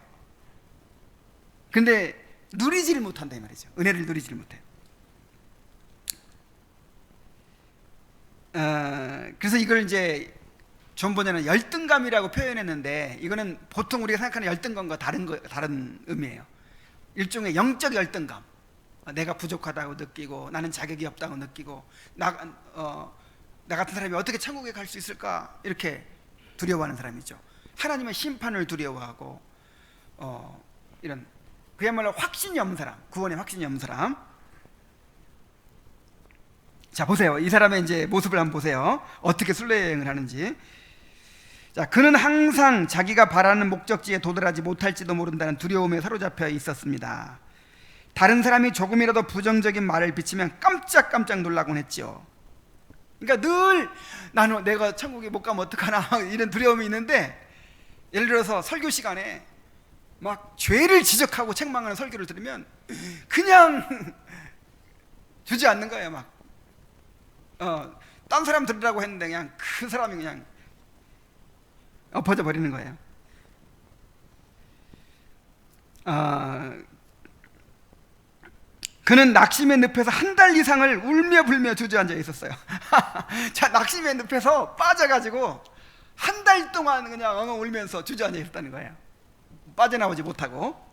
근데 누리지를 못한다, 이 말이죠. 은혜를 누리지를 못해요. 그래서 이걸 이제 좀 번역은 열등감이라고 표현했는데, 이거는 보통 우리가 생각하는 열등감과 다른 의미예요. 일종의 영적 열등감. 내가 부족하다고 느끼고, 나는 자격이 없다고 느끼고, 나 같은 사람이 어떻게 천국에 갈 수 있을까, 이렇게 두려워하는 사람이죠. 하나님의 심판을 두려워하고, 이런 그야말로 확신이 없는 사람, 구원에 확신이 없는 사람. 자, 보세요. 이 사람의 이제 모습을 한번 보세요. 어떻게 순례여행을 하는지. 자, 그는 항상 자기가 바라는 목적지에 도달하지 못할지도 모른다는 두려움에 사로잡혀 있었습니다. 다른 사람이 조금이라도 부정적인 말을 비치면 깜짝깜짝 놀라곤 했죠. 그러니까 늘 나는 내가 천국에 못 가면 어떡하나 이런 두려움이 있는데, 예를 들어서 설교 시간에 막 죄를 지적하고 책망하는 설교를 들으면 그냥 주저앉는 거예요. 막 딴 사람 들으라고 했는데 그냥 그 사람이 그냥 엎어져 버리는 거예요. 그는 낙심의 늪에서 한 달 이상을 울며 불며 주저앉아 있었어요. 자, 낙심의 늪에서 빠져가지고 한 달 동안 그냥 엉엉 울면서 주저앉아 있었다는 거예요. 빠져나오지 못하고.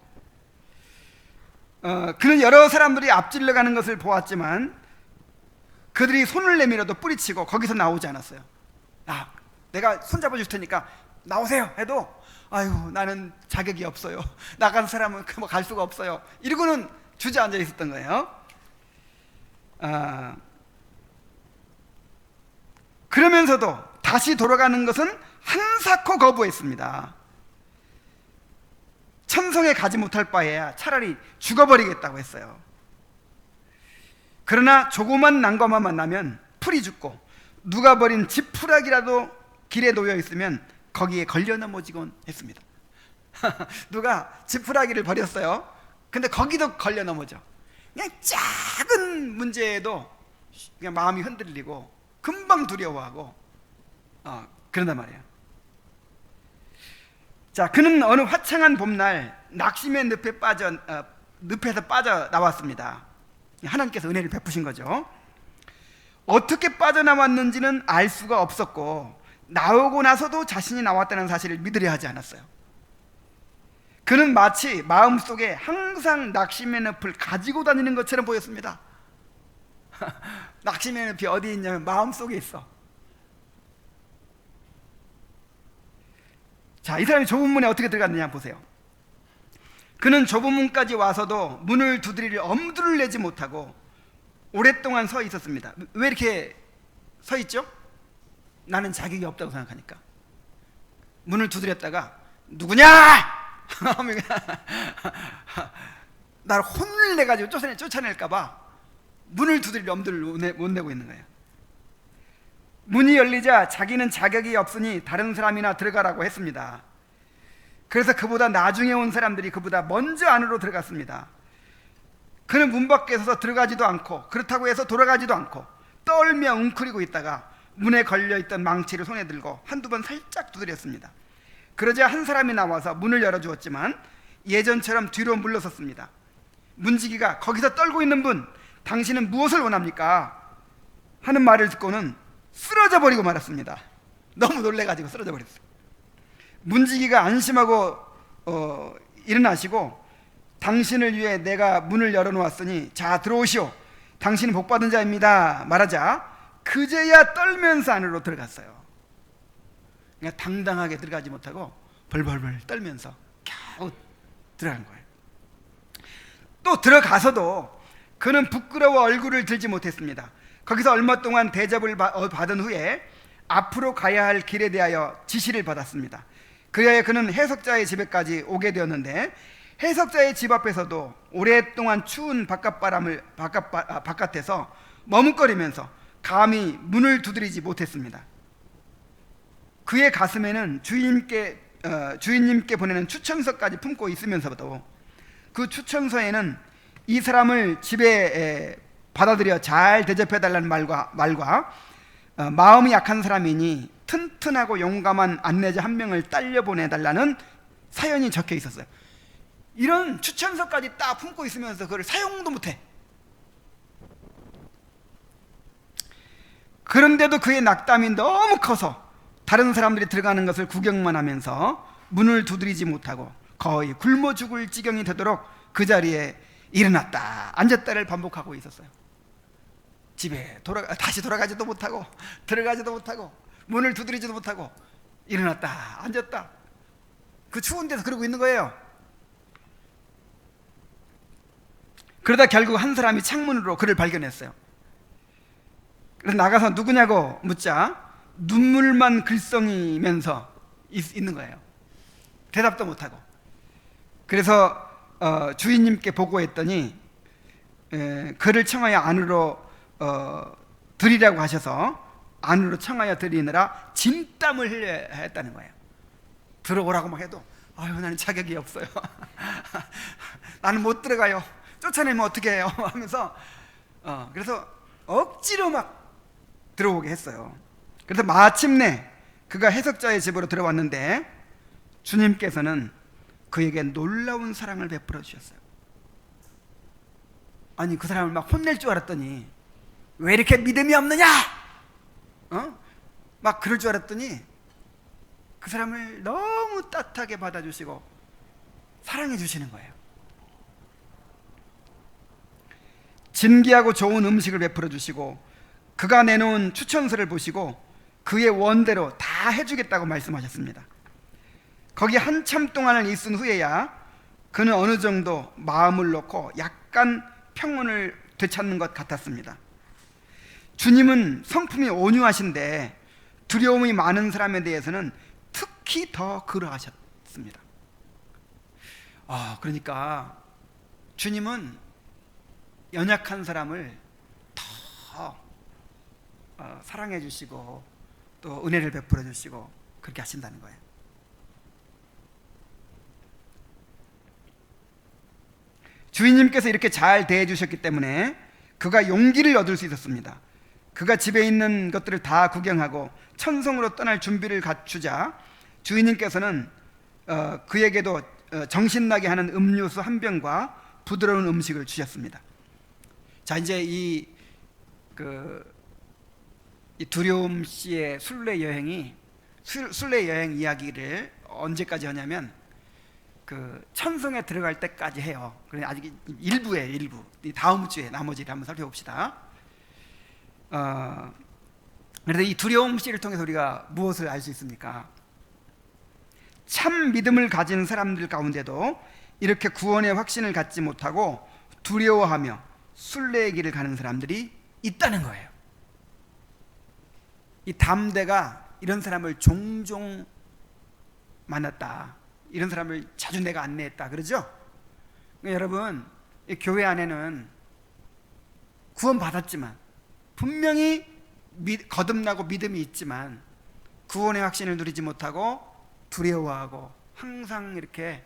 그는 여러 사람들이 앞질러 가는 것을 보았지만 그들이 손을 내밀어도 뿌리치고 거기서 나오지 않았어요. 내가 손잡아 줄 테니까 나오세요 해도, 아유, 나는 자격이 없어요, 나간 사람은 갈 수가 없어요, 이러고는 주저앉아 있었던 거예요. 그러면서도 다시 돌아가는 것은 한사코 거부했습니다. 천성에 가지 못할 바에야 차라리 죽어버리겠다고 했어요. 그러나 조그만 난과만 만나면 풀이 죽고 누가 버린 지푸라기라도 길에 놓여 있으면 거기에 걸려 넘어지곤 했습니다. 누가 지푸라기를 버렸어요. 근데 거기도 걸려 넘어져. 그냥 작은 문제에도 그냥 마음이 흔들리고 금방 두려워하고 그런단 말이에요. 자, 그는 어느 화창한 봄날 낙심의 늪에서 빠져나왔습니다. 하나님께서 은혜를 베푸신 거죠. 어떻게 빠져나왔는지는 알 수가 없었고, 나오고 나서도 자신이 나왔다는 사실을 믿으려 하지 않았어요. 그는 마치 마음속에 항상 낙심의 늪을 가지고 다니는 것처럼 보였습니다. 낙심의 늪이 어디 있냐면 마음속에 있어. 자, 이 사람이 좁은 문에 어떻게 들어갔느냐 보세요. 그는 좁은 문까지 와서도 문을 두드릴 엄두를 내지 못하고 오랫동안 서 있었습니다. 왜 이렇게 서 있죠? 나는 자격이 없다고 생각하니까. 문을 두드렸다가 누구냐? 나를 혼을 내가지고 쫓아낼까봐 문을 두드릴 엄두를 못 내고 있는 거예요. 문이 열리자 자기는 자격이 없으니 다른 사람이나 들어가라고 했습니다. 그래서 그보다 나중에 온 사람들이 그보다 먼저 안으로 들어갔습니다. 그는 문 밖에 서서 들어가지도 않고 그렇다고 해서 돌아가지도 않고 떨며 웅크리고 있다가 문에 걸려있던 망치를 손에 들고 한두 번 살짝 두드렸습니다. 그러자 한 사람이 나와서 문을 열어주었지만 예전처럼 뒤로 물러섰습니다. 문지기가 거기서 떨고 있는 분, 당신은 무엇을 원합니까? 하는 말을 듣고는 쓰러져 버리고 말았습니다. 너무 놀래가지고 쓰러져 버렸어요. 문지기가 안심하고 일어나시고, 당신을 위해 내가 문을 열어놓았으니 자 들어오시오, 당신은 복받은 자입니다 말하자 그제야 떨면서 안으로 들어갔어요. 그냥 당당하게 들어가지 못하고 벌벌벌 떨면서 겨우 들어간 거예요. 또 들어가서도 그는 부끄러워 얼굴을 들지 못했습니다. 거기서 얼마 동안 대접을 받은 후에 앞으로 가야 할 길에 대하여 지시를 받았습니다. 그리하여 그는 해석자의 집에까지 오게 되었는데, 해석자의 집 앞에서도 오랫동안 추운 바깥에서 머뭇거리면서 감히 문을 두드리지 못했습니다. 그의 가슴에는 주인님께 보내는 추천서까지 품고 있으면서도 그 추천서에는 이 사람을 집에 받아들여 잘 대접해달라는 말과 마음이 약한 사람이니 튼튼하고 용감한 안내자 한 명을 딸려 보내달라는 사연이 적혀 있었어요. 이런 추천서까지 딱 품고 있으면서 그걸 사용도 못해. 그런데도 그의 낙담이 너무 커서 다른 사람들이 들어가는 것을 구경만 하면서 문을 두드리지 못하고 거의 굶어 죽을 지경이 되도록 그 자리에 일어났다 앉았다를 반복하고 있었어요. 집에 다시 돌아가지도 못하고 들어가지도 못하고 문을 두드리지도 못하고 일어났다 앉았다, 그 추운 데서 그러고 있는 거예요. 그러다 결국 한 사람이 창문으로 그를 발견했어요. 그래서 나가서 누구냐고 묻자 눈물만 글썽이면서 있는 거예요. 대답도 못하고. 그래서 주인님께 보고했더니 그를 청하여 안으로 들이라고 하셔서 안으로 청하여 들이느라 진땀을 흘려야 했다는 거예요. 들어오라고 막 해도 아유 나는 자격이 없어요. 나는 못 들어가요. 쫓아내면 어떻게 해요? 하면서 그래서 억지로 막 들어오게 했어요. 그래서 마침내 그가 해석자의 집으로 들어왔는데 주님께서는 그에게 놀라운 사랑을 베풀어 주셨어요. 아니 그 사람을 막 혼낼 줄 알았더니 왜 이렇게 믿음이 없느냐? 막 그럴 줄 알았더니 그 사람을 너무 따뜻하게 받아주시고 사랑해 주시는 거예요. 진귀하고 좋은 음식을 베풀어 주시고 그가 내놓은 추천서를 보시고 그의 원대로 다 해주겠다고 말씀하셨습니다. 거기 한참 동안을 있은 후에야 그는 어느 정도 마음을 놓고 약간 평온을 되찾는 것 같았습니다. 주님은 성품이 온유하신데 두려움이 많은 사람에 대해서는 특히 더 그러하셨습니다. 그러니까 주님은 연약한 사람을 더 사랑해 주시고 또 은혜를 베풀어 주시고 그렇게 하신다는 거예요. 주인님께서 이렇게 잘 대해 주셨기 때문에 그가 용기를 얻을 수 있었습니다. 그가 집에 있는 것들을 다 구경하고 천성으로 떠날 준비를 갖추자 주인님께서는 그에게도 정신나게 하는 음료수 한 병과 부드러운 음식을 주셨습니다. 자, 이제 이 두려움 씨의 순례 여행이 순례 여행 이야기를 언제까지 하냐면 그 천성에 들어갈 때까지 해요. 그래 아직 일부예요, 일부. 다음 주에 나머지를 한번 살펴봅시다. 그래서 이 두려움 씨를 통해서 우리가 무엇을 알 수 있습니까? 참 믿음을 가진 사람들 가운데도 이렇게 구원의 확신을 갖지 못하고 두려워하며 순례의 길을 가는 사람들이 있다는 거예요. 이 담대가 이런 사람을 종종 만났다. 이런 사람을 자주 내가 안내했다. 그러죠? 그러니까 여러분, 이 교회 안에는 구원 받았지만 분명히 거듭나고 믿음이 있지만 구원의 확신을 누리지 못하고 두려워하고 항상 이렇게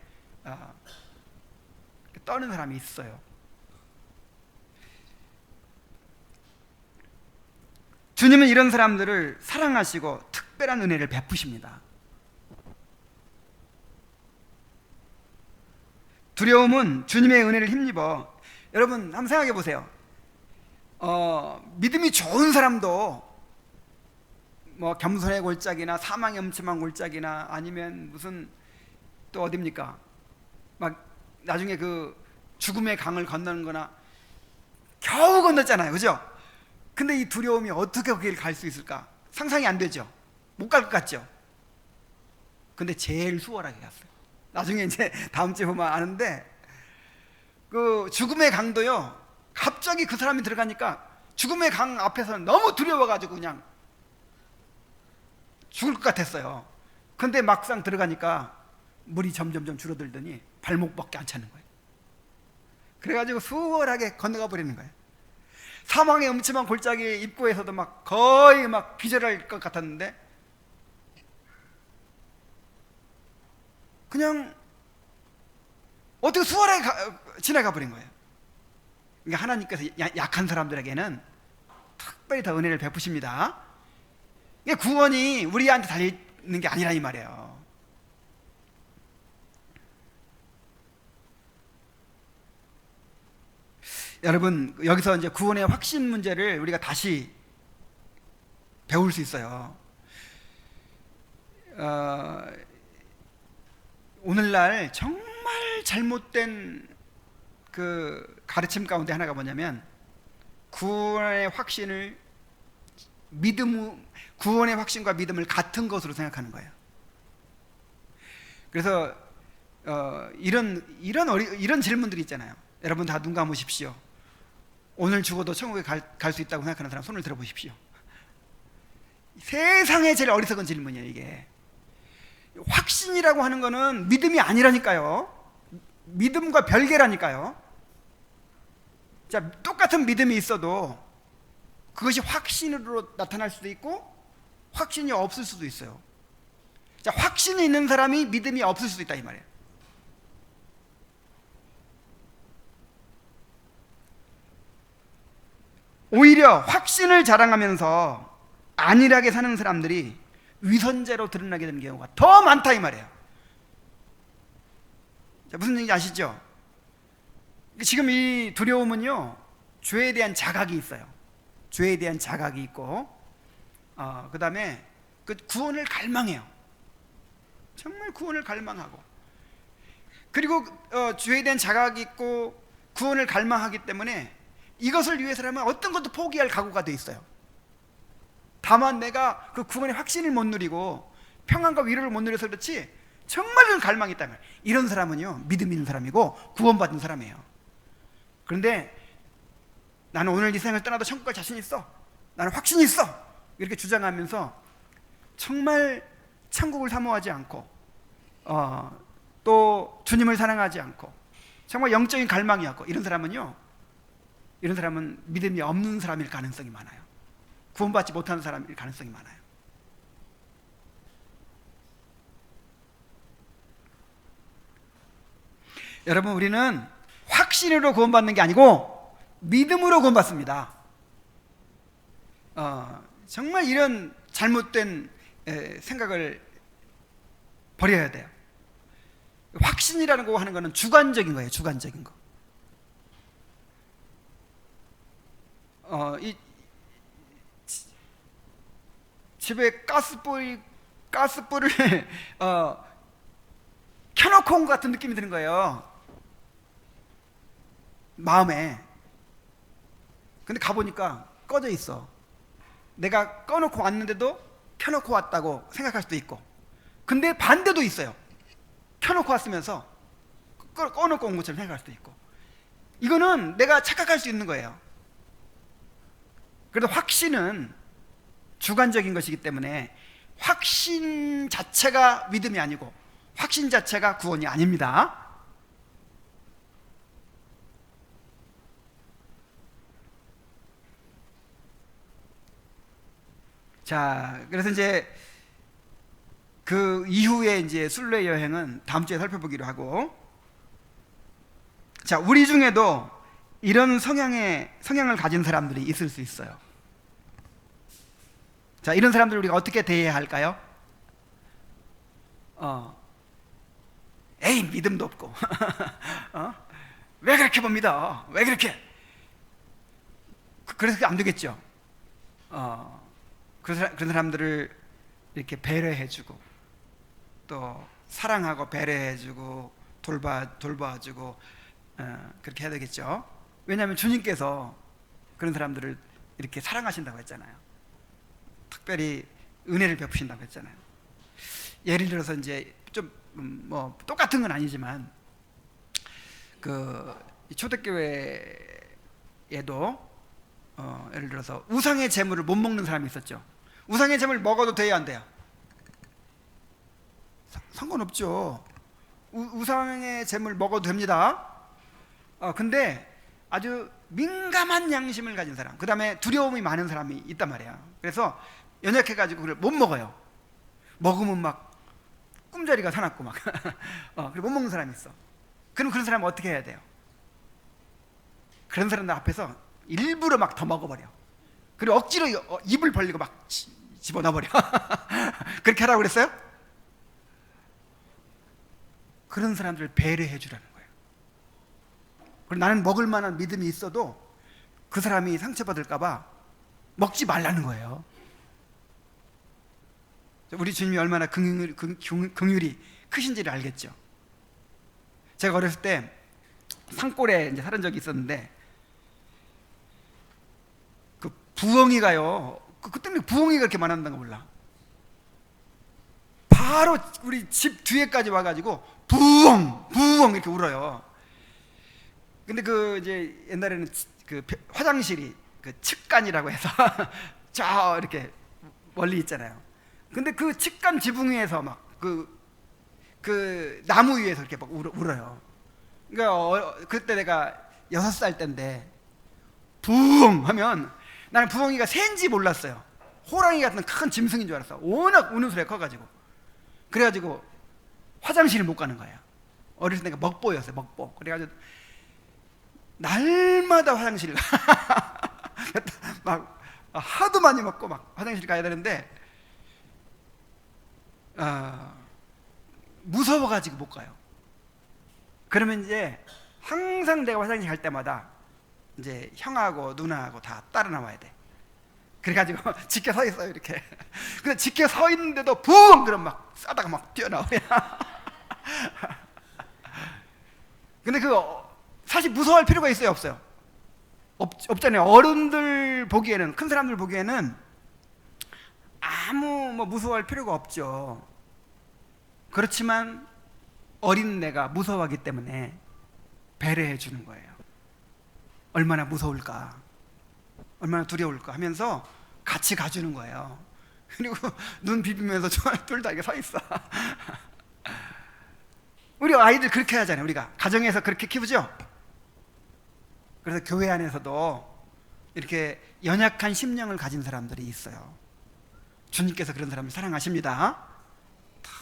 떠는 사람이 있어요. 주님은 이런 사람들을 사랑하시고 특별한 은혜를 베푸십니다. 두려움은 주님의 은혜를 힘입어. 여러분 한번 생각해 보세요. 믿음이 좋은 사람도 뭐 겸손의 골짜기나 사망의 음침한 골짜기나 아니면 무슨 또 어딥니까? 막 나중에 그 죽음의 강을 건너는 거나 겨우 건넜잖아요. 그죠? 근데 이 두려움이 어떻게 거기를 갈 수 있을까? 상상이 안 되죠? 못 갈 것 같죠? 근데 제일 수월하게 갔어요. 나중에 이제 다음 주에 보면 아는데 그 죽음의 강도요, 갑자기 그 사람이 들어가니까 죽음의 강 앞에서는 너무 두려워가지고 그냥 죽을 것 같았어요. 근데 막상 들어가니까 물이 점점점 줄어들더니 발목밖에 안 차는 거예요. 그래가지고 수월하게 건너가 버리는 거예요. 사망의 음침한 골짜기 입구에서도 막 거의 막 기절할 것 같았는데 그냥 어떻게 수월하게 지나가 버린 거예요. 그러니까 하나님께서 약한 사람들에게는 특별히 더 은혜를 베푸십니다. 이게 구원이 우리한테 달려있는 게 아니라 이 말이에요. 여러분 여기서 이제 구원의 확신 문제를 우리가 다시 배울 수 있어요. 어, 오늘날 정말 잘못된 그 가르침 가운데 하나가 뭐냐면 구원의 확신을 구원의 확신과 믿음을 같은 것으로 생각하는 거예요. 그래서 이런 질문들이 있잖아요. 여러분 다 눈 감으십시오. 오늘 죽어도 천국에 갈 수 있다고 생각하는 사람 손을 들어보십시오. 세상에 제일 어리석은 질문이에요. 이게 확신이라고 하는 거는 믿음이 아니라니까요. 믿음과 별개라니까요. 자, 똑같은 믿음이 있어도 그것이 확신으로 나타날 수도 있고 확신이 없을 수도 있어요. 자, 확신이 있는 사람이 믿음이 없을 수도 있다 이 말이에요. 오히려 확신을 자랑하면서 안일하게 사는 사람들이 위선자로 드러나게 되는 경우가 더 많다 이 말이에요. 자, 무슨 얘기인지 아시죠? 지금 이 두려움은요, 죄에 대한 자각이 있어요. 죄에 대한 자각이 있고, 그 다음에 그 구원을 갈망해요. 정말 구원을 갈망하고, 그리고 죄에 대한 자각이 있고 구원을 갈망하기 때문에 이것을 위해서라면 어떤 것도 포기할 각오가 돼 있어요. 다만 내가 그 구원의 확신을 못 누리고 평안과 위로를 못 누려서 그렇지 정말 그 갈망이 있다면 이런 사람은요 믿음 있는 사람이고 구원받은 사람이에요. 그런데 나는 오늘 이 세상을 떠나도 천국 갈 자신 있어, 나는 확신이 있어, 이렇게 주장하면서 정말 천국을 사모하지 않고 또 주님을 사랑하지 않고 정말 영적인 갈망이 없고 이런 사람은 믿음이 없는 사람일 가능성이 많아요. 구원받지 못하는 사람일 가능성이 많아요. 여러분, 우리는 확신으로 구원받는 게 아니고 믿음으로 구원받습니다. 정말 이런 잘못된 생각을 버려야 돼요. 확신이라는 거 하는 거는 주관적인 거예요. 주관적인 거. 이 집에 가스불을 켜놓고 온 것 같은 느낌이 드는 거예요, 마음에. 근데 가보니까 꺼져 있어. 내가 꺼놓고 왔는데도 켜놓고 왔다고 생각할 수도 있고, 근데 반대도 있어요. 켜놓고 왔으면서 꺼놓고 온 것처럼 생각할 수도 있고. 이거는 내가 착각할 수 있는 거예요. 그래도 확신은 주관적인 것이기 때문에 확신 자체가 믿음이 아니고 확신 자체가 구원이 아닙니다. 자, 그래서 이제 그 이후에 이제 순례 여행은 다음 주에 살펴보기로 하고, 자, 우리 중에도 이런 성향을 가진 사람들이 있을 수 있어요. 자, 이런 사람들 우리가 어떻게 대해야 할까요? 에이, 믿음도 없고 왜 그렇게 봅니다. 왜 그렇게? 그래서 안 되겠죠. 그런 사람들을 이렇게 배려해주고 또 사랑하고 배려해주고 돌봐주고 그렇게 해야 되겠죠. 왜냐하면 주님께서 그런 사람들을 이렇게 사랑하신다고 했잖아요. 특별히 은혜를 베푸신다고 했잖아요. 예를 들어서 이제 좀 뭐 똑같은 건 아니지만 그 초대교회에도 예를 들어서 우상의 제물을 못 먹는 사람이 있었죠. 우상의 제물 먹어도 돼요, 안 돼요? 상관없죠. 우상의 제물 먹어도 됩니다. 근데 아주 민감한 양심을 가진 사람, 그 다음에 두려움이 많은 사람이 있단 말이에요. 그래서 연약해가지고 그걸 못 먹어요. 먹으면 막 꿈자리가 사납고 막 그리고 못 먹는 사람이 있어. 그럼 그런 사람은 어떻게 해야 돼요? 그런 사람들 앞에서 일부러 막 더 먹어버려. 그리고 억지로 입을 벌리고 막 집어넣어버려. 그렇게 하라고 그랬어요? 그런 사람들을 배려해 주라는 거예요. 그리고 나는 먹을 만한 믿음이 있어도 그 사람이 상처받을까 봐 먹지 말라는 거예요. 우리 주님이 얼마나 긍휼이 크신지를 알겠죠. 제가 어렸을 때 산골에 이제 살은 적이 있었는데 그 부엉이가요. 그때는 부엉이가 그렇게 많았다는 거 몰라. 바로 우리 집 뒤에까지 와가지고 부엉 이렇게 울어요. 근데 그 이제 옛날에는 그 화장실이 그 측간이라고 해서 저 이렇게 멀리 있잖아요. 근데 그 측간 지붕 위에서 막 그 나무 위에서 이렇게 막 울어요. 그러니까 그때 내가 6살 때인데 부엉 하면 나는 부엉이가 새인지 몰랐어요. 호랑이 같은 큰 짐승인 줄 알았어. 워낙 우는 소리가 커가지고. 그래가지고 화장실을 못 가는 거예요. 어렸을 때 내가 먹보였어요. 먹보. 그래가지고 날마다 화장실 막 하도 많이 먹고 막 화장실 가야 되는데 무서워가지고 못 가요. 그러면 이제 항상 내가 화장실 갈 때마다 이제 형하고 누나하고 다 따라 나와야 돼. 그래가지고 지켜 서 있어요 이렇게. 근데 지켜 서 있는데도 붕 그럼 막 싸다가 막 뛰어나오야. 근데 사실 무서워할 필요가 있어요 없어요? 없잖아요. 어른들 보기에는, 큰 사람들 보기에는 아무 무서워할 필요가 없죠. 그렇지만 어린 내가 무서워하기 때문에 배려해 주는 거예요. 얼마나 무서울까, 얼마나 두려울까 하면서 같이 가주는 거예요. 그리고 눈 비비면서 둘 다 이렇게 서 있어. 우리 아이들 그렇게 하잖아요. 우리가 가정에서 그렇게 키우죠. 그래서 교회 안에서도 이렇게 연약한 심령을 가진 사람들이 있어요. 주님께서 그런 사람을 사랑하십니다.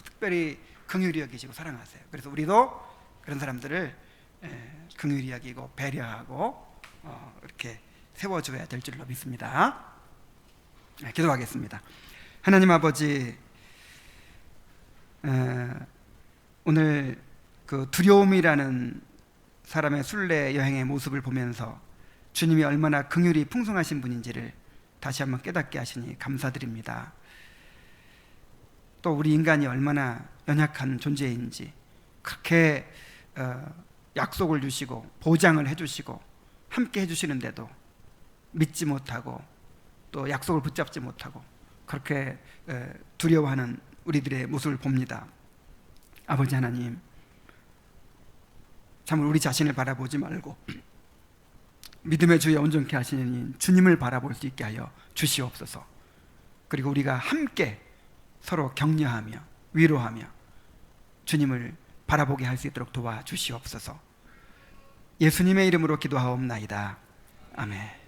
특별히 긍휼히 여기시고 사랑하세요. 그래서 우리도 그런 사람들을 긍휼히 여기고 배려하고 이렇게 세워줘야 될 줄로 믿습니다. 기도하겠습니다. 하나님 아버지, 오늘 그 두려움이라는 사람의 순례 여행의 모습을 보면서 주님이 얼마나 긍휼이 풍성하신 분인지를 다시 한번 깨닫게 하시니 감사드립니다. 또 우리 인간이 얼마나 연약한 존재인지 그렇게 약속을 주시고 보장을 해주시고 함께 해주시는데도 믿지 못하고 또 약속을 붙잡지 못하고 그렇게 두려워하는 우리들의 모습을 봅니다. 아버지 하나님, 참으로 우리 자신을 바라보지 말고 믿음의 주에 온전케 하시는 주님을 바라볼 수 있게 하여 주시옵소서. 그리고 우리가 함께 서로 격려하며 위로하며 주님을 바라보게 할 수 있도록 도와주시옵소서. 예수님의 이름으로 기도하옵나이다. 아멘.